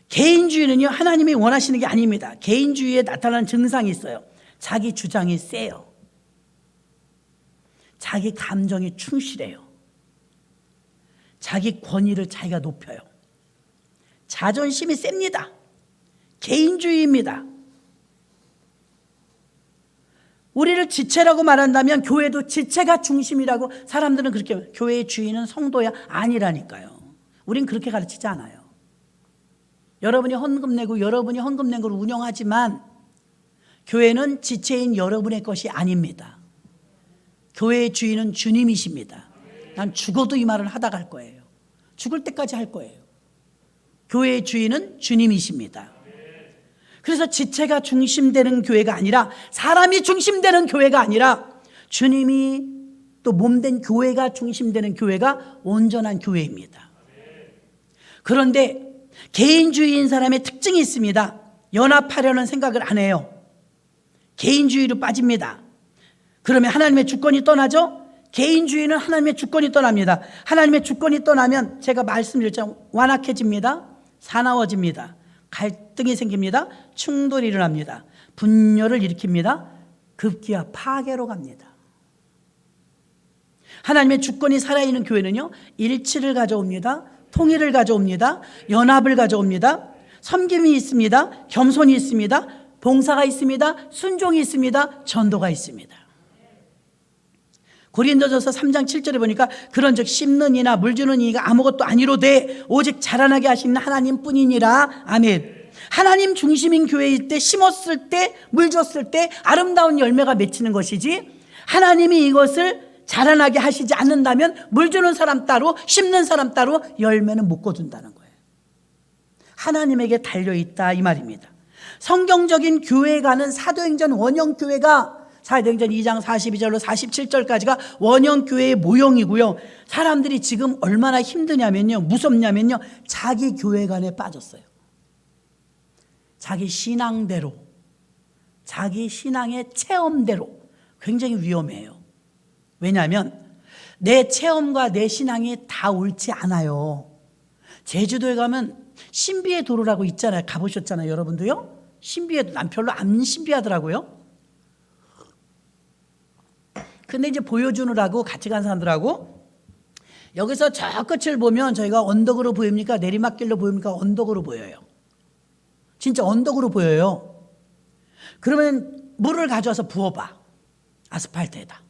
개인주의는요, 하나님이 원하시는 게 아닙니다. 개인주의에 나타나는 증상이 있어요. 자기 주장이 세요. 자기 감정이 충실해요. 자기 권위를 자기가 높여요. 자존심이 셉니다. 개인주의입니다. 우리를 지체라고 말한다면 교회도 지체가 중심이라고 사람들은 그렇게, 교회의 주인은 성도야? 아니라니까요. 우린 그렇게 가르치지 않아요. 여러분이 헌금 내고 여러분이 헌금 낸 걸 운영하지만 교회는 지체인 여러분의 것이 아닙니다. 교회의 주인은 주님이십니다. 난 죽어도 이 말을 하다 갈 거예요. 죽을 때까지 할 거예요. 교회의 주인은 주님이십니다. 그래서 지체가 중심되는 교회가 아니라, 사람이 중심되는 교회가 아니라 주님이 또 몸된 교회가 중심되는 교회가 온전한 교회입니다. 그런데 개인주의인 사람의 특징이 있습니다. 연합하려는 생각을 안 해요. 개인주의로 빠집니다. 그러면 하나님의 주권이 떠나죠? 개인주의는 하나님의 주권이 떠납니다. 하나님의 주권이 떠나면 제가 말씀드렸잖아요. 완악해집니다. 사나워집니다. 갈등이 생깁니다. 충돌이 일어납니다. 분열을 일으킵니다. 급기야 파괴로 갑니다. 하나님의 주권이 살아있는 교회는요, 일치를 가져옵니다. 통일을 가져옵니다. 연합을 가져옵니다. 섬김이 있습니다. 겸손이 있습니다. 봉사가 있습니다. 순종이 있습니다. 전도가 있습니다. 고린도전서 3장 7절에 보니까 그런즉 심는 이나 물 주는 이가 아무것도 아니로되 오직 자라나게 하시는 하나님뿐이니라. 아멘. 하나님 중심인 교회일 때, 심었을 때, 물 줬을 때 아름다운 열매가 맺히는 것이지, 하나님이 이것을 자라나게 하시지 않는다면 물 주는 사람 따로, 심는 사람 따로 열매는 못 거둔다는 거예요. 하나님에게 달려있다 이 말입니다. 성경적인 교회가는 사도행전 원형교회가, 사도행전 2장 42절로 47절까지가 원형교회의 모형이고요. 사람들이 지금 얼마나 힘드냐면요, 무섭냐면요, 자기 교회관에 빠졌어요. 자기 신앙대로, 자기 신앙의 체험대로. 굉장히 위험해요. 왜냐하면 내 체험과 내 신앙이 다 옳지 않아요. 제주도에 가면 신비의 도로라고 있잖아요. 가보셨잖아요, 여러분도요? 신비의, 난 별로 안 신비하더라고요. 근데 이제 보여주느라고 같이 간 사람들하고, 여기서 저 끝을 보면 저희가 언덕으로 보입니까? 내리막길로 보입니까? 언덕으로 보여요. 진짜 언덕으로 보여요. 그러면 물을 가져와서 부어봐. 아스팔트에다.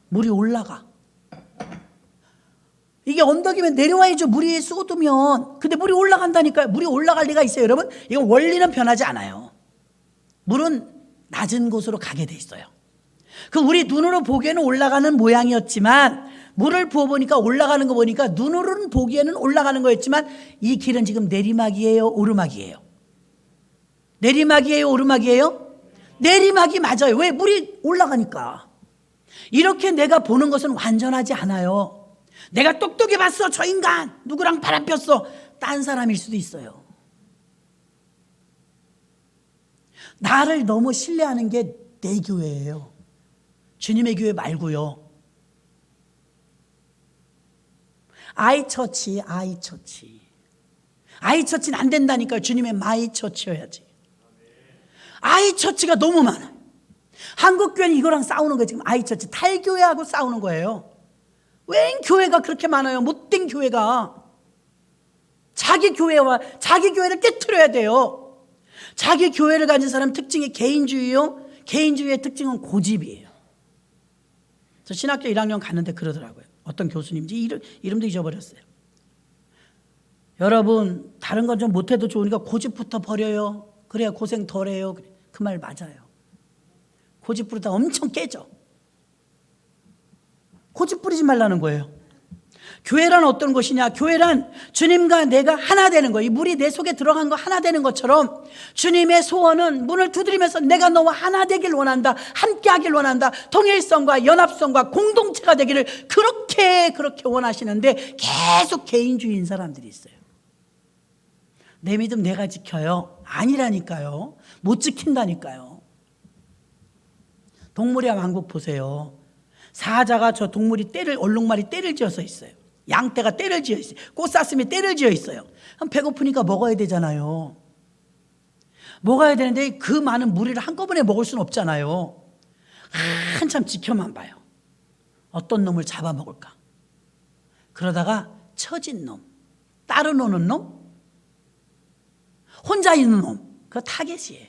물이 올라가. 이게 언덕이면 내려와야죠. 물이 쏟으면. 근데 물이 올라간다니까요. 물이 올라갈 리가 있어요, 여러분. 이거 원리는 변하지 않아요. 물은 낮은 곳으로 가게 돼 있어요. 그 우리 눈으로 보기에는 올라가는 모양이었지만, 물을 부어보니까 올라가는 거 보니까 눈으로는 보기에는 올라가는 거였지만, 이 길은 지금 내리막이에요, 오르막이에요? 내리막이에요, 오르막이에요? 내리막이 맞아요. 왜? 물이 올라가니까. 이렇게 내가 보는 것은 완전하지 않아요. 내가 똑똑히 봤어, 저 인간 누구랑 바람 폈어, 딴 사람일 수도 있어요. 나를 너무 신뢰하는 게 내 교회예요. 주님의 교회 말고요. 아이처치. 아이처치는 안 된다니까요. 주님의 마이처치여야지. 아이처치가 너무 많아요. 한국교회는 이거랑 싸우는 거예요. 지금 아이처치, 탈교회하고 싸우는 거예요. 웬 교회가 그렇게 많아요? 못된 교회가. 자기 교회를 깨트려야 돼요. 자기 교회를 가진 사람 특징이 개인주의요. 개인주의의 특징은 고집이에요. 저 신학교 1학년 갔는데 그러더라고요. 어떤 교수님인지 이름도 잊어버렸어요. 여러분 다른 건 좀 못해도 좋으니까 고집부터 버려요. 그래야 고생 덜해요. 그 말 맞아요. 고집 부리다 엄청 깨져. 고집 부리지 말라는 거예요. 교회란 어떤 것이냐? 교회란 주님과 내가 하나 되는 거예요. 이 물이 내 속에 들어간 거 하나 되는 것처럼 주님의 소원은 문을 두드리면서 내가 너와 하나 되길 원한다. 함께 하길 원한다. 통일성과 연합성과 공동체가 되기를 그렇게 원하시는데 계속 개인주의인 사람들이 있어요. 내 믿음 내가 지켜요. 아니라니까요. 못 지킨다니까요. 동물의 왕국 보세요. 사자가 저 동물이 얼룩말이 떼를 지어서 있어요. 양떼가 떼를 지어 있어요. 꽃사슴이 떼를 지어 있어요. 그럼 배고프니까 먹어야 되잖아요. 먹어야 되는데 그 많은 무리를 한꺼번에 먹을 수는 없잖아요. 한참 지켜만 봐요. 어떤 놈을 잡아먹을까? 그러다가 처진 놈, 따로 노는 놈, 혼자 있는 놈, 그거 타겟이에요.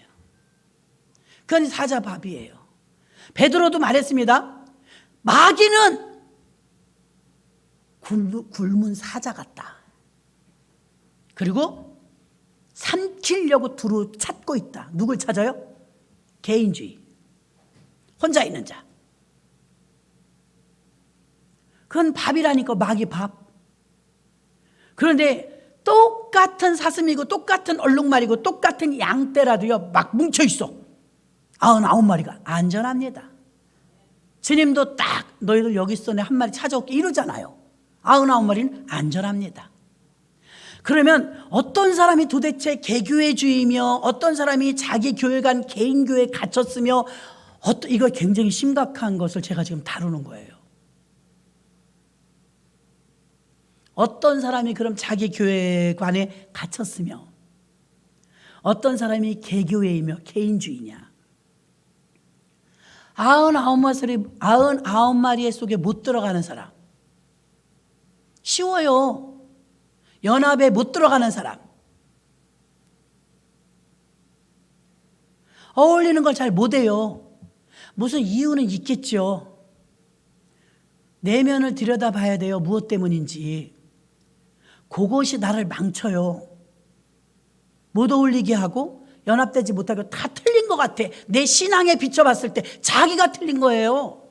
그건 사자밥이에요. 베드로도 말했습니다. 마귀는 굶은 사자 같다. 그리고 삼키려고 두루 찾고 있다. 누굴 찾아요? 개인주의. 혼자 있는 자. 그건 밥이라니까, 마귀 밥. 그런데 똑같은 사슴이고 똑같은 얼룩말이고 똑같은 양떼라도요 막 뭉쳐있어. 99마리가 안전합니다. 주님도 딱 너희들 여기 있어 내 한 마리 찾아올게 이러잖아요. 99마리는 안전합니다. 그러면 어떤 사람이 도대체 개교회주의며 어떤 사람이 자기 교회 간 개인 교회에 갇혔으며 이거 굉장히 심각한 것을 제가 지금 다루는 거예요. 어떤 사람이 그럼 자기 교회관에 갇혔으며 어떤 사람이 개교회이며 개인주의냐. 99마리 속에 못 들어가는 사람. 쉬워요. 연합에 못 들어가는 사람. 어울리는 걸 잘 못해요. 무슨 이유는 있겠죠. 내면을 들여다봐야 돼요. 무엇 때문인지. 그것이 나를 망쳐요. 못 어울리게 하고 연합되지 못하고 다 틀린 것 같아. 내 신앙에 비춰봤을 때 자기가 틀린 거예요.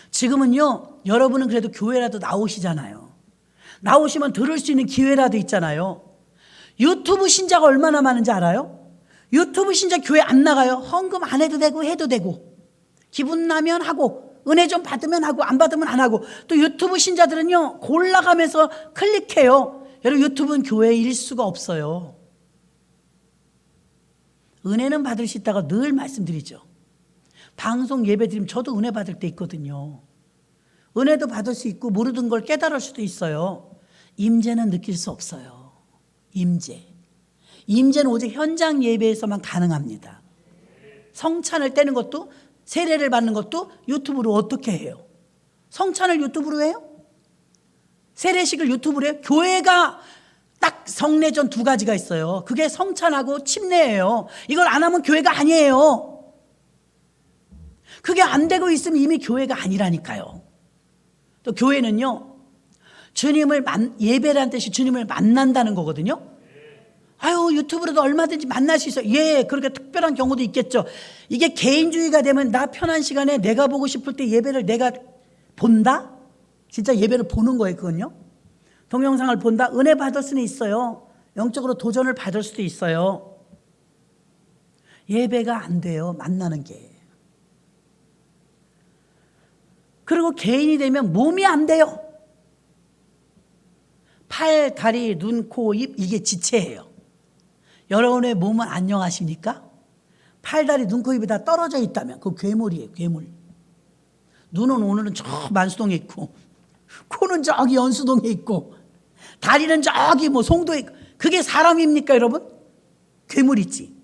지금은요, 여러분은 그래도 교회라도 나오시잖아요. 나오시면 들을 수 있는 기회라도 있잖아요. 유튜브 신자가 얼마나 많은지 알아요? 유튜브 신자 교회 안 나가요. 헌금 안 해도 되고 해도 되고 기분 나면 하고 은혜 좀 받으면 하고 안 받으면 안 하고. 또 유튜브 신자들은요 골라가면서 클릭해요. 여러분 유튜브는 교회일 수가 없어요. 은혜는 받을 수 있다고 늘 말씀드리죠. 방송 예배 드리면 저도 은혜 받을 때 있거든요. 은혜도 받을 수 있고 모르던 걸 깨달을 수도 있어요. 임재는 느낄 수 없어요. 임재는 오직 현장 예배에서만 가능합니다. 성찬을 떼는 것도 세례를 받는 것도 유튜브로 어떻게 해요? 성찬을 유튜브로 해요? 세례식을 유튜브로 해요? 교회가 딱 성례전 두 가지가 있어요. 그게 성찬하고 침례예요. 이걸 안 하면 교회가 아니에요. 그게 안 되고 있으면 이미 교회가 아니라니까요. 또 교회는요, 예배라는 뜻이 주님을 만난다는 거거든요. 아유, 유튜브로도 얼마든지 만날 수 있어요. 예, 그렇게 특별한 경우도 있겠죠. 이게 개인주의가 되면 나 편한 시간에 내가 보고 싶을 때 예배를 내가 본다? 진짜 예배를 보는 거예요, 그건요. 동영상을 본다? 은혜 받을 수는 있어요. 영적으로 도전을 받을 수도 있어요. 예배가 안 돼요, 만나는 게. 그리고 개인이 되면 몸이 안 돼요. 팔, 다리, 눈, 코, 입, 이게 지체예요. 여러분의 몸은 안녕하십니까? 팔, 다리, 눈, 코, 입이 다 떨어져 있다면 그 괴물이에요, 괴물. 눈은 오늘은 저 만수동에 있고, 코는 저기 연수동에 있고, 다리는 저기 송도에 있고. 그게 사람입니까, 여러분? 괴물이지.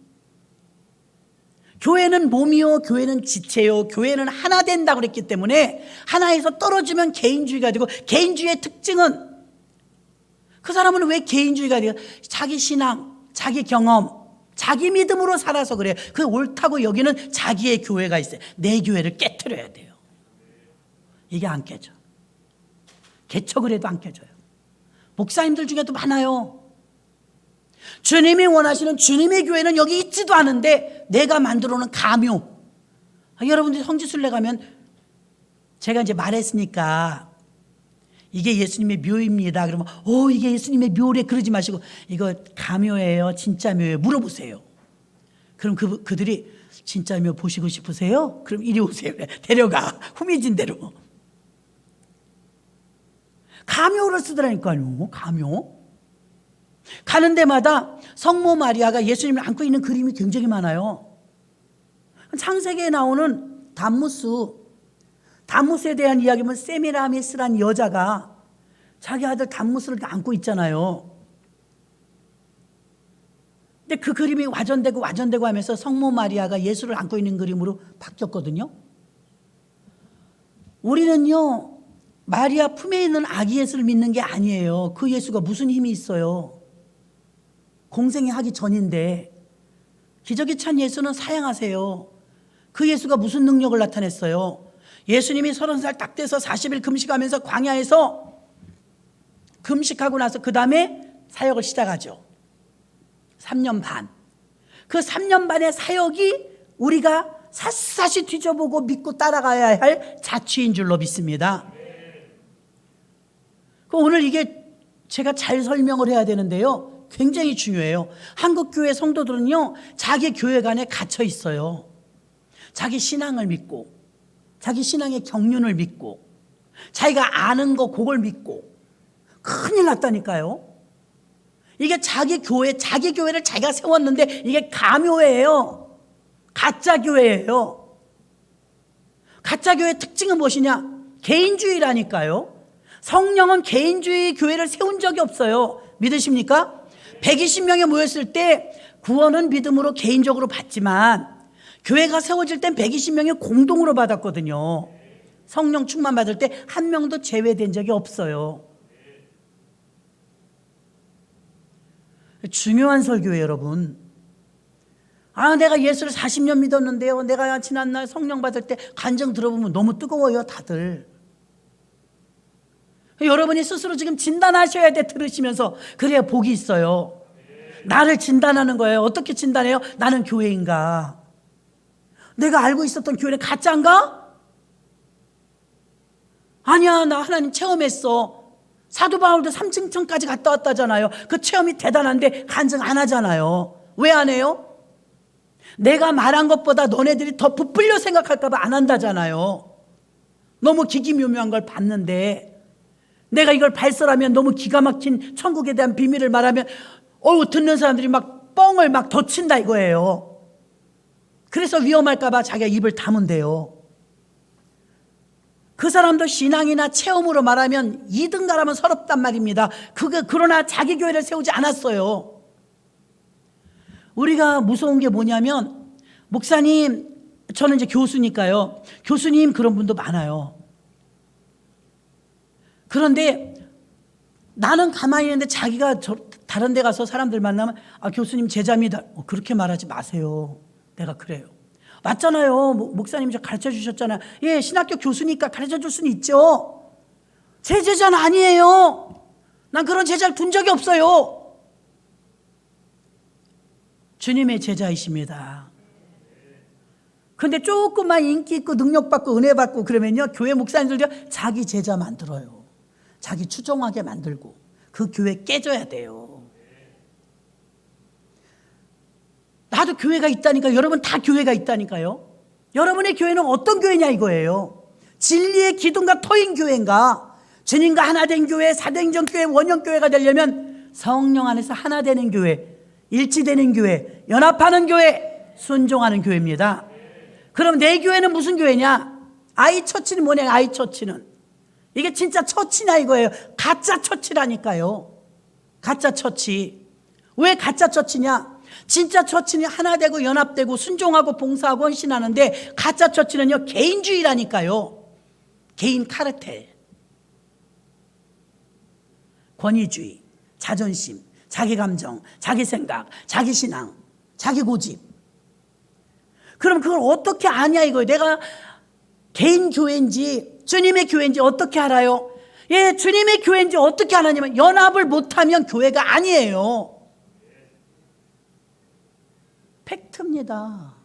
교회는 몸이요, 교회는 지체요, 교회는 하나 된다고 그랬기 때문에 하나에서 떨어지면 개인주의가 되고, 개인주의의 특징은 그 사람은 왜 개인주의가 돼요? 자기 신앙, 자기 경험, 자기 믿음으로 살아서 그래요. 그 옳다고 여기는 자기의 교회가 있어요. 내 교회를 깨트려야 돼요. 이게 안 깨져. 개척을 해도 안 깨져요. 목사님들 중에도 많아요. 주님이 원하시는 주님의 교회는 여기 있지도 않은데 내가 만들어 놓은 가묘. 여러분들이 성지순례 가면 제가 이제 말했으니까 이게 예수님의 묘입니다. 그러면 이게 예수님의 묘래 그러지 마시고 이거 가묘예요? 진짜 묘예요? 물어보세요. 그럼 그들이 진짜 묘 보시고 싶으세요? 그럼 이리 오세요. 데려가. 후미진 대로. 가묘를 쓰더라니까요. 가묘. 가는 데마다 성모 마리아가 예수님을 안고 있는 그림이 굉장히 많아요. 창세기에 나오는 담무스에 대한 이야기면 세미라미스란 여자가 자기 아들 담무스를 안고 있잖아요. 근데 그 그림이 와전되고 하면서 성모 마리아가 예수를 안고 있는 그림으로 바뀌었거든요. 우리는요, 마리아 품에 있는 아기 예수를 믿는 게 아니에요. 그 예수가 무슨 힘이 있어요? 공생이 하기 전인데 기적이 찬 예수는 사양하세요. 그 예수가 무슨 능력을 나타냈어요? 예수님이 30살 딱 돼서 40일 금식하면서 광야에서 금식하고 나서 그 다음에 사역을 시작하죠. 3년 반. 그 3년 반의 사역이 우리가 샅샅이 뒤져보고 믿고 따라가야 할 자취인 줄로 믿습니다. 오늘 이게 제가 잘 설명을 해야 되는데요. 굉장히 중요해요. 한국교회 성도들은요, 자기 교회관에 갇혀 있어요. 자기 신앙을 믿고, 자기 신앙의 경륜을 믿고, 자기가 아는 거 그걸 믿고, 큰일 났다니까요. 이게 자기 교회를 자기가 세웠는데 이게 가묘예요. 가짜 교회예요. 가짜 교회의 특징은 무엇이냐? 개인주의라니까요. 성령은 개인주의 교회를 세운 적이 없어요. 믿으십니까? 120명이 모였을 때 구원은 믿음으로 개인적으로 받지만 교회가 세워질 땐 120명이 공동으로 받았거든요. 성령 충만 받을 때 한 명도 제외된 적이 없어요. 중요한 설교예요, 여러분. 내가 예수를 40년 믿었는데요. 내가 지난날 성령 받을 때 간증 들어보면 너무 뜨거워요, 다들. 여러분이 스스로 지금 진단하셔야 돼, 들으시면서. 그래야 복이 있어요. 나를 진단하는 거예요. 어떻게 진단해요? 나는 교회인가? 내가 알고 있었던 교회는 가짜인가? 아니야, 나 하나님 체험했어. 사도 바울도 3층까지 갔다 왔다잖아요. 그 체험이 대단한데 간증 안 하잖아요. 왜 안 해요? 내가 말한 것보다 너네들이 더 부풀려 생각할까 봐 안 한다잖아요. 너무 기기묘묘한 걸 봤는데 내가 이걸 발설하면 너무 기가 막힌 천국에 대한 비밀을 말하면 듣는 사람들이 막 뻥을 막 더 친다 이거예요. 그래서 위험할까 봐 자기가 입을 다문대요. 그 사람도 신앙이나 체험으로 말하면 2등가라면 서럽단 말입니다. 그러나 자기 교회를 세우지 않았어요. 우리가 무서운 게 뭐냐면, 목사님, 저는 이제 교수니까요. 교수님 그런 분도 많아요. 그런데 나는 가만히 있는데 자기가 다른 데 가서 사람들 만나면 교수님 제자입니다. 그렇게 말하지 마세요. 내가 그래요. 맞잖아요. 목사님이 저 가르쳐 주셨잖아요. 예, 신학교 교수니까 가르쳐 줄 수는 있죠. 제 제자는 아니에요. 난 그런 제자를 둔 적이 없어요. 주님의 제자이십니다. 근데 조금만 인기 있고 능력 받고 은혜 받고 그러면요, 교회 목사님들도 자기 제자 만들어요. 자기 추종하게 만들고. 그 교회 깨져야 돼요. 나도 교회가 있다니까. 여러분 다 교회가 있다니까요. 여러분의 교회는 어떤 교회냐 이거예요. 진리의 기둥과 터인 교회인가? 주님과 하나 된 교회, 사도행전 교회, 원형 교회가 되려면 성령 안에서 하나 되는 교회, 일치되는 교회, 연합하는 교회, 순종하는 교회입니다. 그럼 내 교회는 무슨 교회냐? 아이처치는 뭐냐? 아이처치는 이게 진짜 처치냐 이거예요. 가짜 처치라니까요. 가짜 처치. 왜 가짜 처치냐? 진짜 처치는 하나 되고 연합되고 순종하고 봉사하고 헌신하는데, 가짜 처치는요, 개인주의라니까요. 개인 카르텔, 권위주의, 자존심, 자기 감정, 자기 생각, 자기 신앙, 자기 고집. 그럼 그걸 어떻게 아냐 이거예요. 내가 개인 교회인지 주님의 교회인지 어떻게 알아요? 예, 주님의 교회인지 어떻게 하냐면 연합을 못하면 교회가 아니에요. 팩트입니다.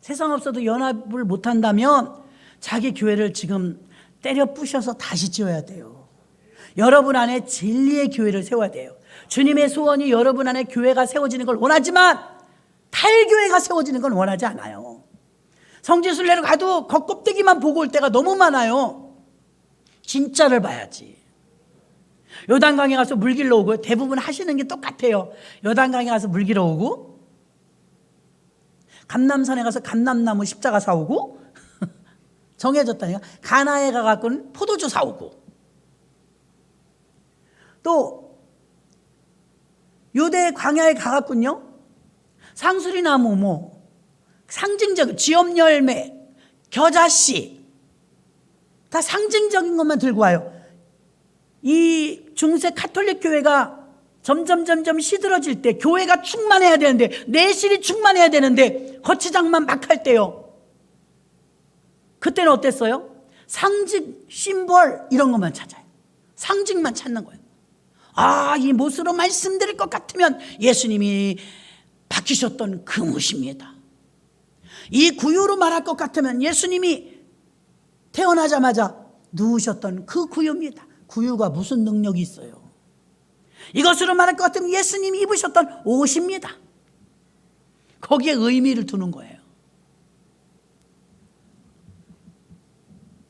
세상 없어도 연합을 못한다면 자기 교회를 지금 때려 부셔서 다시 지어야 돼요. 여러분 안에 진리의 교회를 세워야 돼요. 주님의 소원이 여러분 안에 교회가 세워지는 걸 원하지만 탈교회가 세워지는 건 원하지 않아요. 성지순례를 가도 겉껍데기만 보고 올 때가 너무 많아요. 진짜를 봐야지. 요단강에 가서 물 길러 오고, 대부분 하시는 게 똑같아요. 요단강에 가서 물 길러 오고, 감남산에 가서 감남나무 십자가 사오고, 정해졌다니까. 가나에 가갖고는 포도주 사오고, 또 유대 광야에 가갖군요, 상수리나무 뭐 상징적 지엄열매, 겨자씨 다 상징적인 것만 들고 와요. 이 중세 가톨릭 교회가 점점 시들어질 때 교회가 충만해야 되는데, 내실이 충만해야 되는데 거치장만 막 할 때요, 그때는 어땠어요? 상징, 심벌 이런 것만 찾아요. 상징만 찾는 거예요. 아, 이 못으로 말씀드릴 것 같으면 예수님이 박히셨던 그 못입니다. 이 구유로 말할 것 같으면 예수님이 태어나자마자 누우셨던 그 구유입니다. 구유가 무슨 능력이 있어요? 이것으로 말할 것 같으면 예수님이 입으셨던 옷입니다. 거기에 의미를 두는 거예요.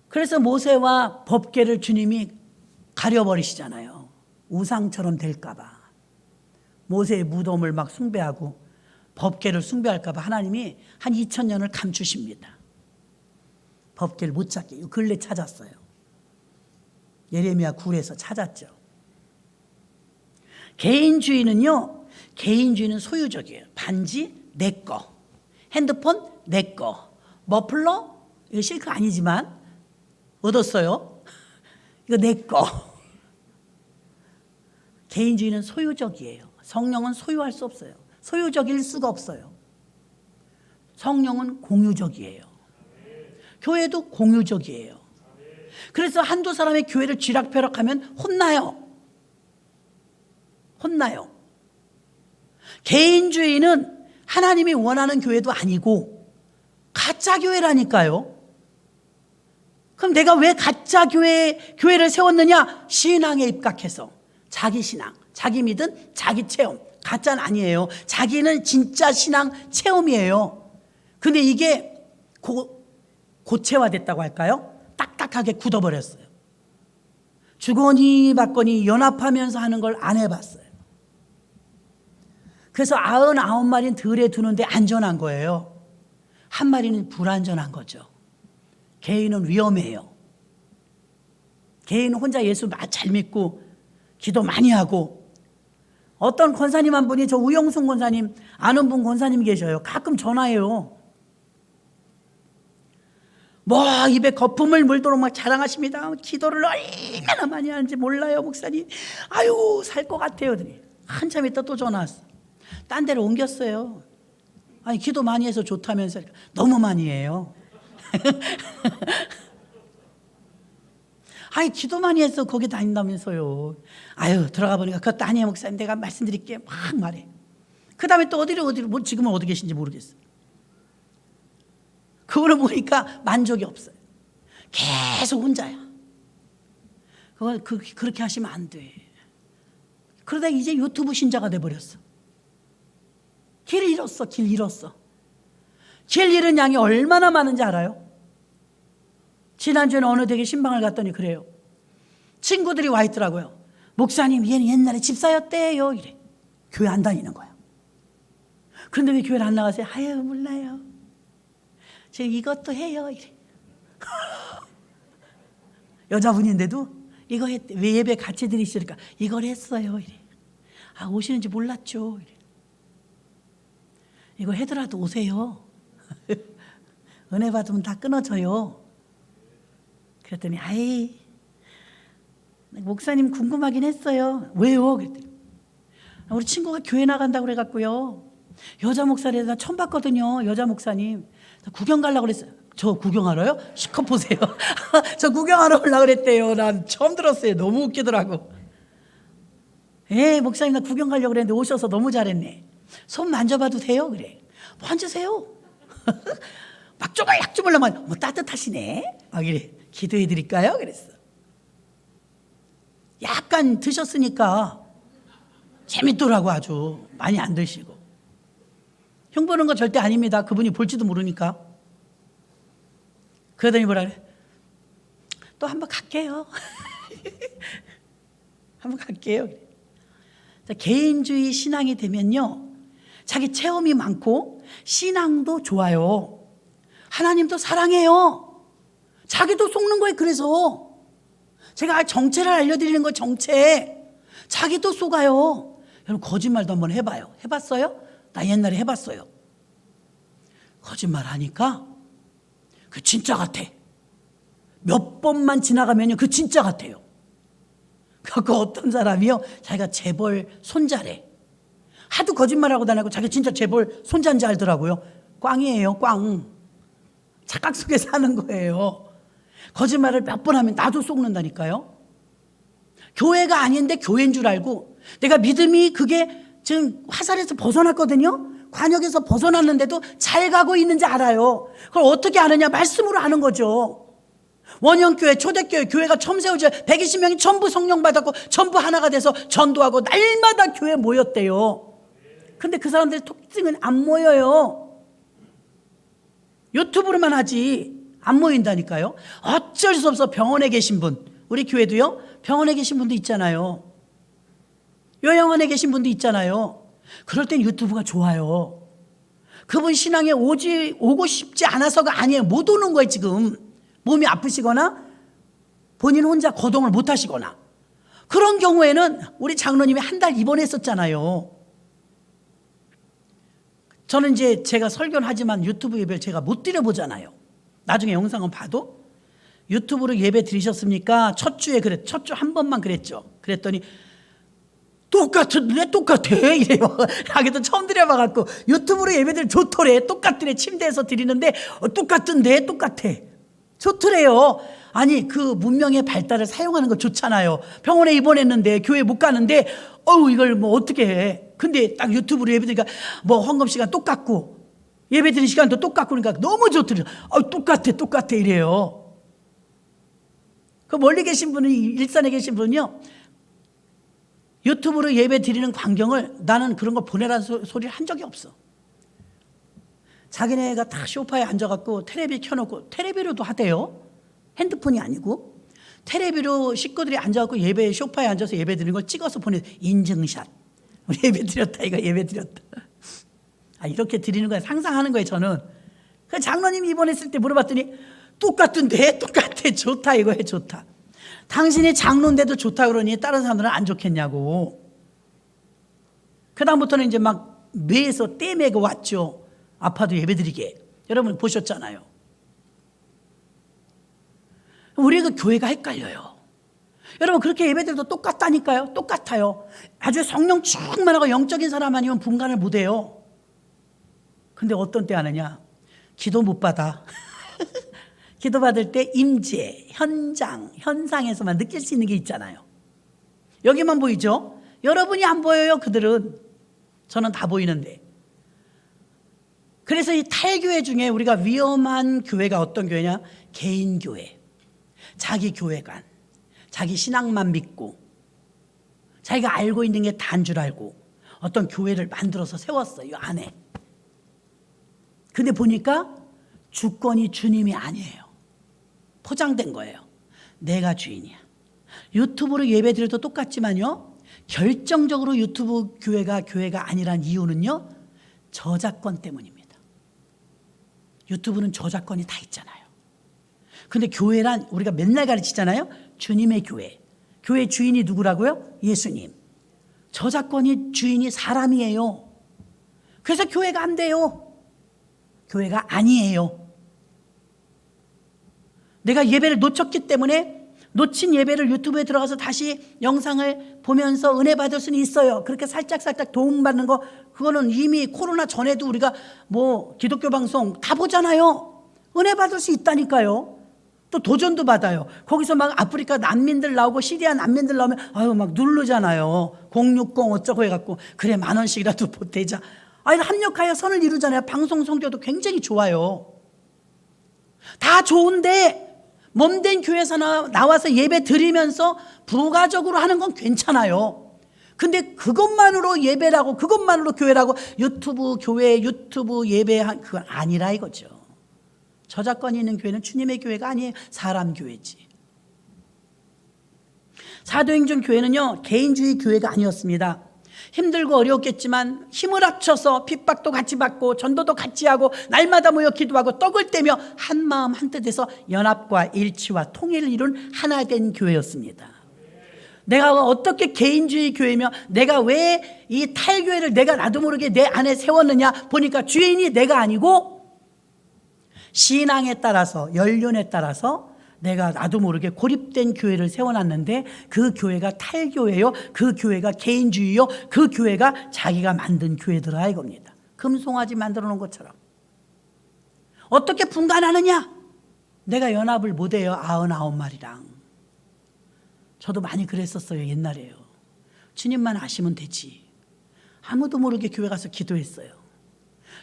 그래서 모세와 법궤를 주님이 가려버리시잖아요. 우상처럼 될까봐. 모세의 무덤을 막 숭배하고 법궤를 숭배할까봐 하나님이 한 2000년을 감추십니다. 법궤를 못 찾게. 근래 찾았어요. 예레미야 굴에서 찾았죠. 개인주의는요, 개인주의는 소유적이에요. 반지 내 거, 핸드폰 내 거, 머플러 이거 실크 아니지만 얻었어요. 이거 내 거. 개인주의는 소유적이에요. 성령은 소유할 수 없어요. 소유적일 수가 없어요. 성령은 공유적이에요. 교회도 공유적이에요. 그래서 한두 사람의 교회를 쥐락펴락하면 혼나요. 혼나요. 개인주의는 하나님이 원하는 교회도 아니고 가짜 교회라니까요. 그럼 내가 왜 가짜 교회를 세웠느냐? 신앙에 입각해서. 자기 신앙, 자기 믿음, 자기 체험. 가짜는 아니에요. 자기는 진짜 신앙 체험이에요. 근데 이게 고체화됐다고 할까요? 딱딱하게 굳어버렸어요. 주거니 받거니 연합하면서 하는 걸 안 해봤어요. 그래서 99마리는 들에 두는데 안전한 거예요. 한 마리는 불안전한 거죠. 개인은 위험해요. 개인은 혼자 예수 잘 믿고 기도 많이 하고, 어떤 권사님 한 분이, 저 우영순 권사님 아는 분 권사님 계셔요. 가끔 전화해요. 뭐 입에 거품을 물도록 막 자랑하십니다. 기도를 얼마나 많이 하는지 몰라요, 목사님. 아유, 살 것 같아요. 한참 있다 또 전화 왔어. 딴 데로 옮겼어요. 아니, 기도 많이 해서 좋다면서. 너무 많이 해요. 아니, 기도 많이 해서 거기 다닌다면서요. 아유, 들어가 보니까 그것도 아니에요, 목사님. 내가 말씀드릴게. 막 말해. 그 다음에 또 어디로, 뭐 지금은 어디 계신지 모르겠어요. 그거를 보니까 만족이 없어요. 계속 혼자야. 그렇게 하시면 안 돼. 그러다 이제 유튜브 신자가 돼버렸어. 길 잃었어. 길 잃은 양이 얼마나 많은지 알아요? 지난주에는 어느 댁에 신방을 갔더니 그래요. 친구들이 와 있더라고요. 목사님, 얘는 옛날에 집사였대요. 이래. 교회 안 다니는 거야. 그런데 왜 교회를 안 나가세요? 아유, 몰라요. 제가 이것도 해요. 이래. 여자분인데도 이거 했대. 왜 예배 같이 드리시니까 이걸 했어요. 이래. 아, 오시는지 몰랐죠. 이래. 이거 해더라도 오세요. 은혜 받으면 다 끊어져요. 그랬더니, 아이, 목사님 궁금하긴 했어요. 왜요? 그랬더니 우리 친구가 교회 나간다고 그래갖고요. 여자 목사를 나 처음 봤거든요. 여자 목사님. 구경 가려고 그랬어요. 저 구경하러요? 시커 보세요. 저 구경하러 오려고 그랬대요. 난 처음 들었어요. 너무 웃기더라고. 예, 목사님 나 구경 가려고 그랬는데 오셔서 너무 잘했네. 손 만져봐도 돼요? 그래. 만지세요. 막 쪼물락쪼물락만 뭐 따뜻하시네. 그래. 기도해 드릴까요? 그랬어. 약간 드셨으니까 재밌더라고. 아주 많이 안 드시고. 형 보는 거 절대 아닙니다. 그분이 볼지도 모르니까. 그러더니 뭐라 그래? 또 한번 갈게요. 한번 갈게요. 자, 개인주의 신앙이 되면요, 자기 체험이 많고 신앙도 좋아요. 하나님도 사랑해요. 자기도 속는 거예요. 그래서 제가 정체를 알려드리는 거예요. 정체. 자기도 속아요. 여러분 거짓말도 한번 해봐요. 해봤어요? 나 옛날에 해봤어요. 거짓말 하니까 그 진짜 같아. 몇 번만 지나가면요 그 진짜 같아요. 그 어떤 사람이요, 자기가 재벌 손자래. 하도 거짓말하고 다니고 자기 진짜 재벌 손자인 줄 알더라고요. 꽝이에요. 꽝. 착각 속에 사는 거예요. 거짓말을 몇 번 하면 나도 속는다니까요. 교회가 아닌데 교회인 줄 알고, 내가 믿음이 그게 지금 화살에서 벗어났거든요. 관역에서 벗어났는데도 잘 가고 있는지 알아요. 그걸 어떻게 아느냐? 말씀으로 아는 거죠. 원형교회, 초대교회, 교회가 처음 세워져 120명이 전부 성령 받았고 전부 하나가 돼서 전도하고 날마다 교회에 모였대요. 근데 그 사람들 특징은 안 모여요. 유튜브로만 하지 안 모인다니까요. 어쩔 수 없어. 병원에 계신 분, 우리 교회도요 병원에 계신 분도 있잖아요. 요양원에 계신 분도 있잖아요. 그럴 땐 유튜브가 좋아요. 그분 신앙에 오고 싶지 않아서가 아니에요. 못 오는 거예요. 지금 몸이 아프시거나 본인 혼자 거동을 못 하시거나. 그런 경우에는 우리 장로님이 한 달 입원했었잖아요. 저는 이제 제가 설교는 하지만 유튜브 예배를 제가 못 드려보잖아요. 나중에 영상은 봐도. 유튜브로 예배 드리셨습니까? 첫 주에 첫 주 한 번만 그랬죠. 그랬더니 똑같아 이래요. 하기도 처음 드려봐갖고 유튜브로 예배들 좋더래. 똑같더래. 침대에서 드리는데 똑같은데 똑같아. 좋더래요. 아니 그 문명의 발달을 사용하는 거 좋잖아요. 병원에 입원했는데 교회 못 가는데 이걸 뭐 어떻게 해. 근데 딱 유튜브로 예배 드리니까 뭐 헌금 시간 똑같고 예배 드리는 시간도 똑같고 그러니까 너무 좋더래요. 똑같아 이래요. 그 멀리 계신 분이, 일산에 계신 분은요, 유튜브로 예배 드리는 광경을, 나는 그런 거 보내라는 소리를 한 적이 없어. 자기네가 다 소파에 앉아갖고 테레비 켜놓고, 테레비로도 하대요. 핸드폰이 아니고 테레비로 식구들이 앉아갖고 예배 소파에 앉아서 예배 드리는 걸 찍어서 보내. 인증샷. 우리 예배 드렸다. 이거 예배 드렸다. 이렇게 드리는 거야. 상상하는 거예요. 저는. 그 장로님이 입원했을 때 물어봤더니 똑같은데 똑같아. 좋다 이거에 좋다. 당신이 장로인데도 좋다 그러니 다른 사람들은 안 좋겠냐고. 그 다음부터는 이제 막 매에서 떼매고 왔죠. 아파도 예배드리게. 여러분 보셨잖아요. 우리 그 교회가 헷갈려요. 여러분 그렇게 예배드려도 똑같다니까요. 똑같아요. 아주 성령 충만하고 영적인 사람 아니면 분간을 못해요. 근데 어떤 때 하느냐? 기도 못 받아. 기도 받을 때 임재, 현장, 현상에서만 느낄 수 있는 게 있잖아요. 여기만 보이죠? 여러분이 안 보여요. 그들은. 저는 다 보이는데. 그래서 이 탈교회 중에 우리가 위험한 교회가 어떤 교회냐? 개인교회. 자기 교회관. 자기 신앙만 믿고 자기가 알고 있는 게 다인 줄 알고 어떤 교회를 만들어서 세웠어요. 이 안에. 근데 보니까 주권이 주님이 아니에요. 포장된 거예요. 내가 주인이야. 유튜브로 예배드려도 똑같지만요, 결정적으로 유튜브 교회가 아니란 이유는요, 저작권 때문입니다. 유튜브는 저작권이 다 있잖아요. 근데 교회란 우리가 맨날 가르치잖아요. 주님의 교회. 교회 주인이 누구라고요? 예수님. 저작권이 주인이 사람이에요. 그래서 교회가 안 돼요. 교회가 아니에요. 내가 예배를 놓쳤기 때문에 놓친 예배를 유튜브에 들어가서 다시 영상을 보면서 은혜 받을 수는 있어요. 그렇게 살짝 도움받는 거, 그거는 이미 코로나 전에도 우리가 뭐 기독교 방송 다 보잖아요. 은혜 받을 수 있다니까요. 또 도전도 받아요. 거기서 막 아프리카 난민들 나오고 시리아 난민들 나오면 아유 막 누르잖아요. 060 어쩌고 해갖고 그래 10,000원씩이라도 보태자. 아니 합력하여 선을 이루잖아요. 방송 성교도 굉장히 좋아요. 다 좋은데 몸된 교회에서 나와서 예배 드리면서 부가적으로 하는 건 괜찮아요. 근데 그것만으로 예배라고, 그것만으로 교회라고, 유튜브 교회, 유튜브 예배, 그건 아니라 이거죠. 저작권이 있는 교회는 주님의 교회가 아니에요. 사람 교회지. 사도행전 교회는요, 개인주의 교회가 아니었습니다. 힘들고 어려웠겠지만 힘을 합쳐서 핍박도 같이 받고 전도도 같이 하고 날마다 모여 기도하고 떡을 떼며 한 마음 한 뜻에서 연합과 일치와 통일을 이룬 하나된 교회였습니다. 내가 어떻게 개인주의 교회며 내가 왜 이 탈교회를 내가 나도 모르게 내 안에 세웠느냐 보니까 주인이 내가 아니고 신앙에 따라서 연륜에 따라서 내가 나도 모르게 고립된 교회를 세워놨는데 그 교회가 탈교회요, 그 교회가 개인주의요, 그 교회가 자기가 만든 교회더라 이겁니다. 금송아지 만들어 놓은 것처럼. 어떻게 분간하느냐? 내가 연합을 못해요. 99마리랑. 저도 많이 그랬었어요. 옛날에요. 주님만 아시면 되지. 아무도 모르게 교회 가서 기도했어요.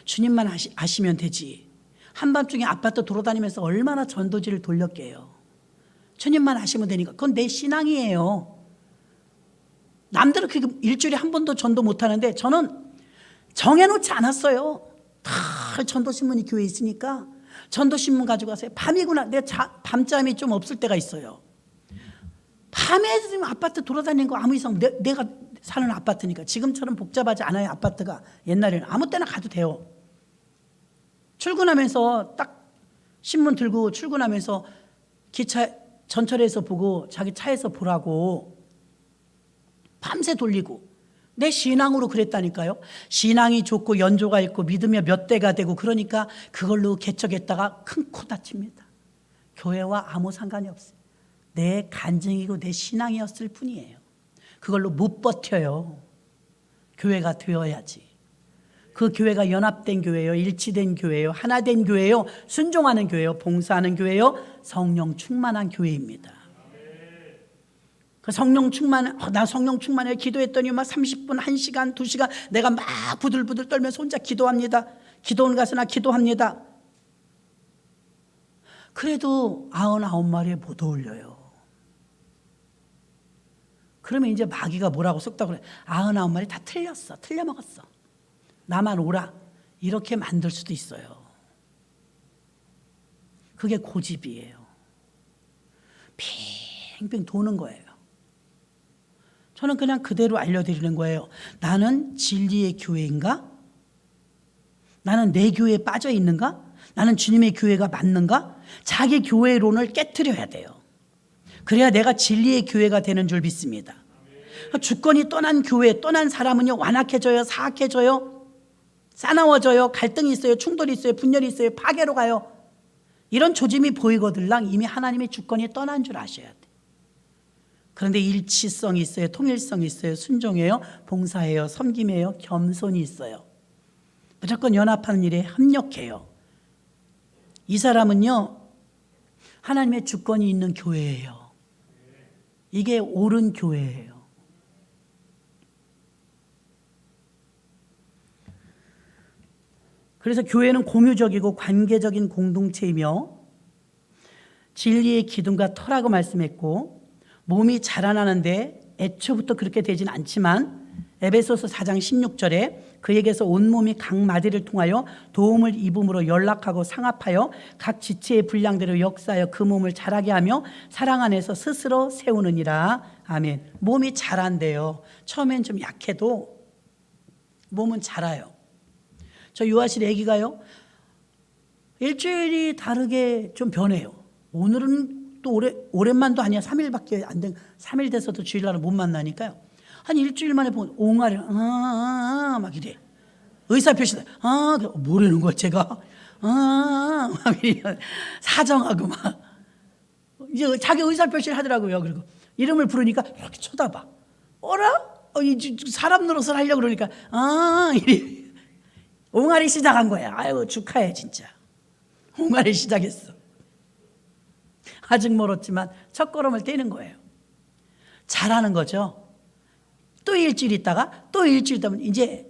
주님만 아시면 되지. 한밤중에 아파트 돌아다니면서 얼마나 전도지를 돌렸게요. 주님만 아시면 되니까. 그건 내 신앙이에요. 남들은 그 일주일에 한 번도 전도 못하는데 저는 정해놓지 않았어요. 다 전도신문이 교회에 있으니까 전도신문 가지고 가세요. 밤이구나. 내가 밤잠이 좀 없을 때가 있어요. 밤에 아파트 돌아다니는 거 아무 이상, 내가 사는 아파트니까. 지금처럼 복잡하지 않아요. 아파트가. 옛날에는 아무 때나 가도 돼요. 출근하면서 딱 신문 들고 출근하면서 기차 전철에서 보고 자기 차에서 보라고 밤새 돌리고. 내 신앙으로 그랬다니까요. 신앙이 좋고 연조가 있고 믿으며 몇 대가 되고 그러니까 그걸로 개척했다가 큰 코 다칩니다. 교회와 아무 상관이 없어요. 내 간증이고 내 신앙이었을 뿐이에요. 그걸로 못 버텨요. 교회가 되어야지. 그 교회가 연합된 교회요, 일치된 교회요, 하나된 교회요, 순종하는 교회요, 봉사하는 교회요, 성령 충만한 교회입니다. 그 성령 충만, 나 성령 충만해 기도했더니 막 30분, 1시간, 2시간 내가 막 부들부들 떨면서 혼자 기도합니다. 기도원 가서 나 기도합니다. 그래도 99마리에 못 어울려요. 그러면 이제 마귀가 뭐라고 썩다고 그래. 99마리 다 틀렸어. 틀려먹었어. 나만 오라. 이렇게 만들 수도 있어요. 그게 고집이에요. 빙빙 도는 거예요. 저는 그냥 그대로 알려드리는 거예요. 나는 진리의 교회인가? 나는 내 교회에 빠져 있는가? 나는 주님의 교회가 맞는가? 자기 교회론을 깨트려야 돼요. 그래야 내가 진리의 교회가 되는 줄 믿습니다. 주권이 떠난 교회, 떠난 사람은요, 완악해져요, 사악해져요, 싸나워져요, 갈등이 있어요, 충돌이 있어요, 분열이 있어요, 파괴로 가요. 이런 조짐이 보이거들랑 이미 하나님의 주권이 떠난 줄 아셔야 돼요. 그런데 일치성이 있어요, 통일성이 있어요, 순종해요, 봉사해요, 섬김해요, 겸손이 있어요. 무조건 연합하는 일에 협력해요. 이 사람은요, 하나님의 주권이 있는 교회예요. 이게 옳은 교회예요. 그래서 교회는 공유적이고 관계적인 공동체이며 진리의 기둥과 터라고 말씀했고, 몸이 자라나는데 애초부터 그렇게 되진 않지만 에베소서 4장 16절에 그에게서 온몸이 각 마디를 통하여 도움을 입음으로 연락하고 상합하여 각 지체의 분량대로 역사하여 그 몸을 자라게 하며 사랑 안에서 스스로 세우느니라. 아멘. 몸이 자란대요. 처음엔 좀 약해도 몸은 자라요. 저 요아실 애기가요, 일주일이 다르게 좀 변해요. 오늘은 또 오랜만도 아니야. 3일밖에 안 된, 3일 돼서도 주일날은 못 만나니까요. 한 일주일 만에 보면 옹알이 막 이래. 의사표시다. 뭐라는 거야 제가? 막 이래. 사정하고 막 이제 자기 의사표시를 하더라고요. 그리고 이름을 부르니까 이렇게 쳐다봐. 어라? 사람 노릇을 하려고 그러니까 이래. 옹알이 시작한 거야. 아유, 축하해 진짜. 옹알이 시작했어. 아직 멀었지만 첫걸음을 떼는 거예요. 잘하는 거죠. 또 일주일 있다가 또 일주일 있다면 이제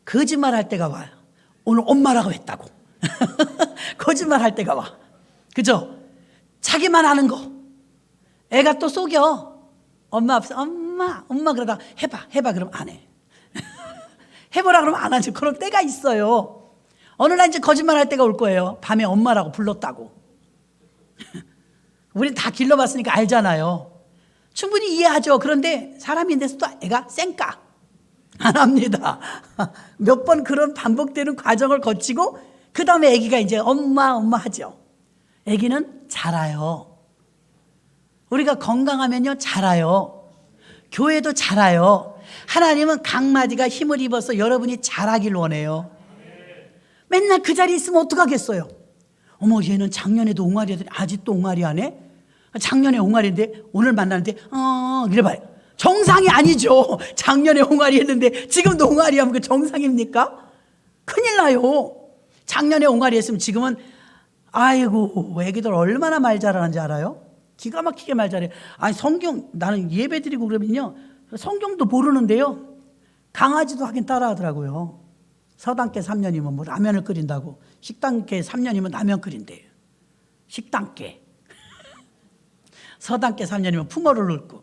거짓말할 때가 와요. 오늘 엄마라고 했다고. 거짓말할 때가 와. 그죠? 자기만 아는 거. 애가 또 속여. 엄마 앞에서 엄마 그러다 해봐 그러면 안 해. 해보라 그러면 안 하지. 그런 때가 있어요. 어느 날 이제 거짓말할 때가 올 거예요. 밤에 엄마라고 불렀다고. 우리 다 길러봤으니까 알잖아요. 충분히 이해하죠. 그런데 사람인데서도 애가 쌩까 안 합니다. 몇 번 그런 반복되는 과정을 거치고 그 다음에 애기가 이제 엄마 하죠. 애기는 자라요. 우리가 건강하면요 자라요. 교회도 자라요. 하나님은 강마디가 힘을 입어서 여러분이 자라길 원해요. 맨날 그 자리에 있으면 어떡하겠어요. 어머, 얘는 작년에도 옹알이 하더니 아직도 옹알이 하네. 작년에 옹알인데 오늘 만나는데 이래봐요. 정상이 아니죠. 작년에 옹알이 했는데 지금도 옹알이 하면 그 정상입니까? 큰일 나요. 작년에 옹알이 했으면 지금은 아이고 애기들 얼마나 말 잘하는지 알아요? 기가 막히게 말 잘해. 아니 성경 나는 예배 드리고 그러면요 성경도 모르는데요 강아지도 하긴 따라 하더라고요. 서당계 3년이면 뭐 라면을 끓인다고. 식당계 3년이면 라면 끓인대요. 식당계. 서당계 3년이면 풍어를 넣고.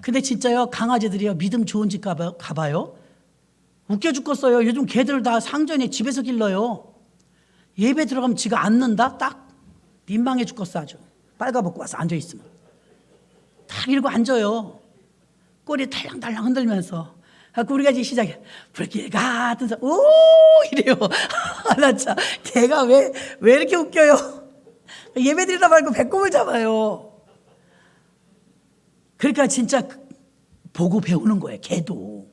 근데 진짜요 강아지들이요 믿음 좋은 집 가봐요. 웃겨 죽겠어요. 요즘 개들 다 상전에 집에서 길러요. 예배 들어가면 지가 앉는다 딱 민망해 죽겠어. 아주 빨가벗고 와서 앉아있으면 딱 이러고 앉아요. 꼬리 달랑달랑 흔들면서. 그래서 우리가 이제 시작해. 불길 같은 사람 오 이래요. 나 참 걔가 왜 이렇게 웃겨요. 예배 드리다 말고 배꼽을 잡아요. 그러니까 진짜 보고 배우는 거예요. 걔도.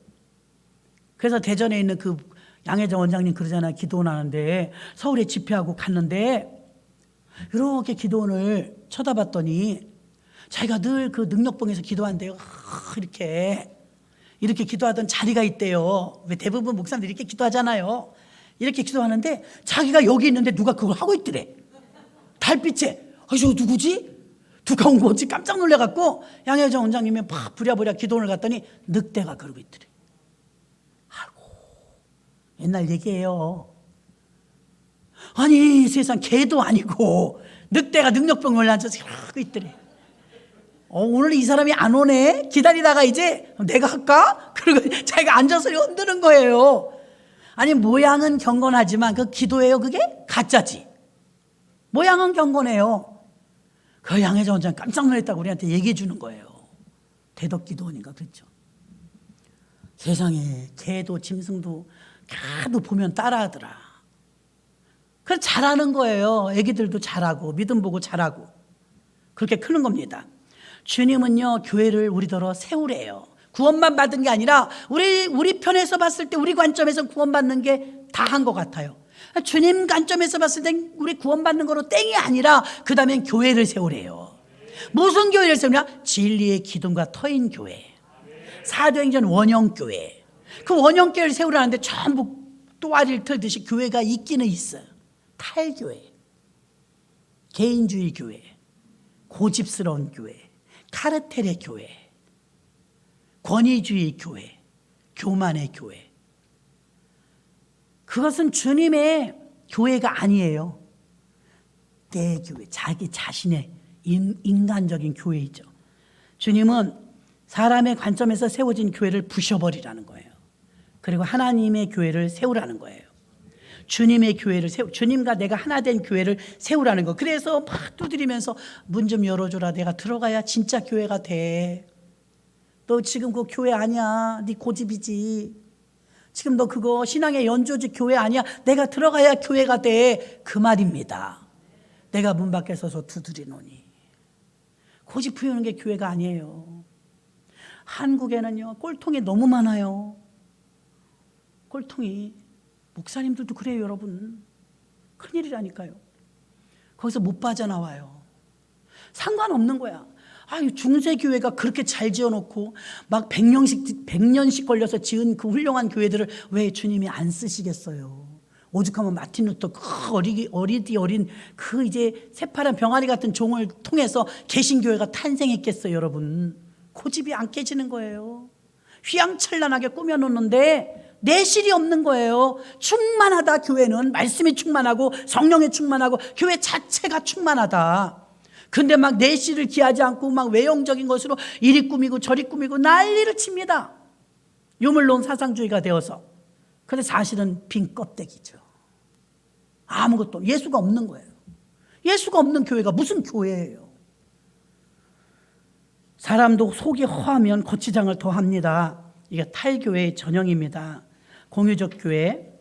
그래서 대전에 있는 그 양혜정 원장님 그러잖아요. 기도원 하는데 서울에 집회하고 갔는데 이렇게 기도원을 쳐다봤더니 자기가 늘 그 능력봉에서 기도한대요. 이렇게 기도하던 자리가 있대요. 왜 대부분 목사님들이 이렇게 기도하잖아요. 이렇게 기도하는데 자기가 여기 있는데 누가 그걸 하고 있더래. 달빛에. 저 누구지? 누가 온 거지? 깜짝 놀래갖고 양혜정 원장님이 막 부랴부랴 기도원을 갔더니 늑대가 그러고 있더래. 아이고 옛날 얘기예요. 아니 세상 개도 아니고 늑대가 능력병 올라앉아서 하고 있더래. 오늘 이 사람이 안 오네? 기다리다가 이제 내가 할까? 그리고 자기가 앉아서 흔드는 거예요. 아니 모양은 경건하지만 그 기도예요 그게? 가짜지. 모양은 경건해요. 그 양혜정 원장 깜짝 놀랐다고 우리한테 얘기해 주는 거예요. 대덕기도원인가 그랬죠. 세상에 개도 짐승도 가도 보면 따라하더라. 그래서 잘하는 거예요. 애기들도 잘하고 믿음 보고 잘하고 그렇게 크는 겁니다. 주님은요 교회를 우리더러 세우래요. 구원만 받은 게 아니라 우리 편에서 봤을 때 우리 관점에서 구원받는 게 다 한 것 같아요. 주님 관점에서 봤을 땐 우리 구원받는 거로 땡이 아니라 그 다음엔 교회를 세우래요. 무슨 교회를 세우냐? 진리의 기둥과 터인 교회. 사도행전 원형교회. 그 원형교회를 세우라는데 전부 또아리를 틀듯이 교회가 있기는 있어요. 탈교회, 개인주의 교회, 고집스러운 교회, 카르텔의 교회, 권위주의 교회, 교만의 교회. 그것은 주님의 교회가 아니에요. 내 교회, 자기 자신의 인간적인 교회이죠. 주님은 사람의 관점에서 세워진 교회를 부셔버리라는 거예요. 그리고 하나님의 교회를 세우라는 거예요. 주님의 교회를 주님과 내가 하나 된 교회를 세우라는 거. 그래서 막 두드리면서 문 좀 열어줘라. 내가 들어가야 진짜 교회가 돼. 너 지금 그 교회 아니야. 네 고집이지. 지금 너 그거 신앙의 연조지 교회 아니야. 내가 들어가야 교회가 돼. 그 말입니다. 내가 문 밖에 서서 두드리노니. 고집 피우는 게 교회가 아니에요. 한국에는요 꼴통이 너무 많아요. 꼴통이. 목사님들도 그래요 여러분. 큰일이라니까요. 거기서 못 빠져나와요. 상관없는 거야. 아유, 중세교회가 그렇게 잘 지어놓고 막 100년씩 걸려서 지은 그 훌륭한 교회들을 왜 주님이 안 쓰시겠어요? 오죽하면 마틴 루터 그 어린 그 이제 새파란 병아리 같은 종을 통해서 개신교회가 탄생했겠어요, 여러분. 고집이 안 깨지는 거예요. 휘황찬란하게 꾸며놓는데 내실이 없는 거예요. 충만하다, 교회는. 말씀이 충만하고 성령이 충만하고 교회 자체가 충만하다. 근데 막 내실을 기하지 않고 막 외형적인 것으로 이리 꾸미고 저리 꾸미고 난리를 칩니다. 유물론 사상주의가 되어서. 근데 사실은 빈 껍데기죠. 아무것도, 예수가 없는 거예요. 예수가 없는 교회가 무슨 교회예요? 사람도 속이 허하면 거치장을 더합니다. 이게 탈교회의 전형입니다. 공유적 교회,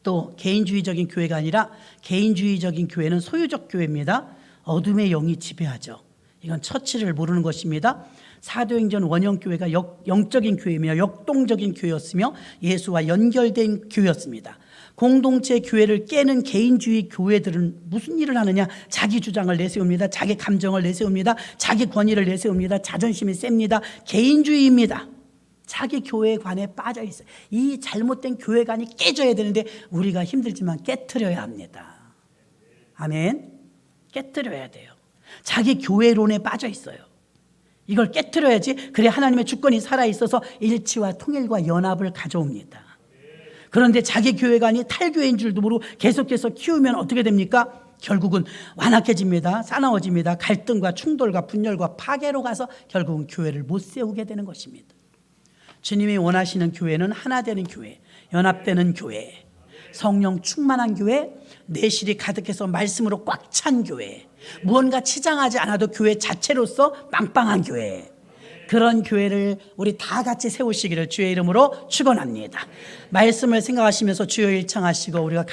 또 개인주의적인 교회가 아니라 개인주의적인 교회는 소유적 교회입니다. 어둠의 영이 지배하죠. 이건 처치를 모르는 것입니다. 사도행전 원형교회가 영적인 교회이며 역동적인 교회였으며 예수와 연결된 교회였습니다. 공동체 교회를 깨는 개인주의 교회들은 무슨 일을 하느냐? 자기 주장을 내세웁니다. 자기 감정을 내세웁니다. 자기 권위를 내세웁니다. 자존심이 셉니다. 개인주의입니다. 자기 교회관에 빠져 있어요. 이 잘못된 교회관이 깨져야 되는데 우리가 힘들지만 깨트려야 합니다. 아멘. 깨트려야 돼요. 자기 교회론에 빠져 있어요. 이걸 깨트려야지. 그래 하나님의 주권이 살아있어서 일치와 통일과 연합을 가져옵니다. 그런데 자기 교회관이 탈교회인 줄도 모르고 계속해서 키우면 어떻게 됩니까? 결국은 완악해집니다. 싸나워집니다. 갈등과 충돌과 분열과 파괴로 가서 결국은 교회를 못 세우게 되는 것입니다. 주님이 원하시는 교회는 하나 되는 교회, 연합되는 교회, 성령 충만한 교회, 내실이 가득해서 말씀으로 꽉 찬 교회, 무언가 치장하지 않아도 교회 자체로서 빵빵한 교회, 그런 교회를 우리 다 같이 세우시기를 주의 이름으로 축원합니다. 말씀을 생각하시면서 주여 일창하시고 우리가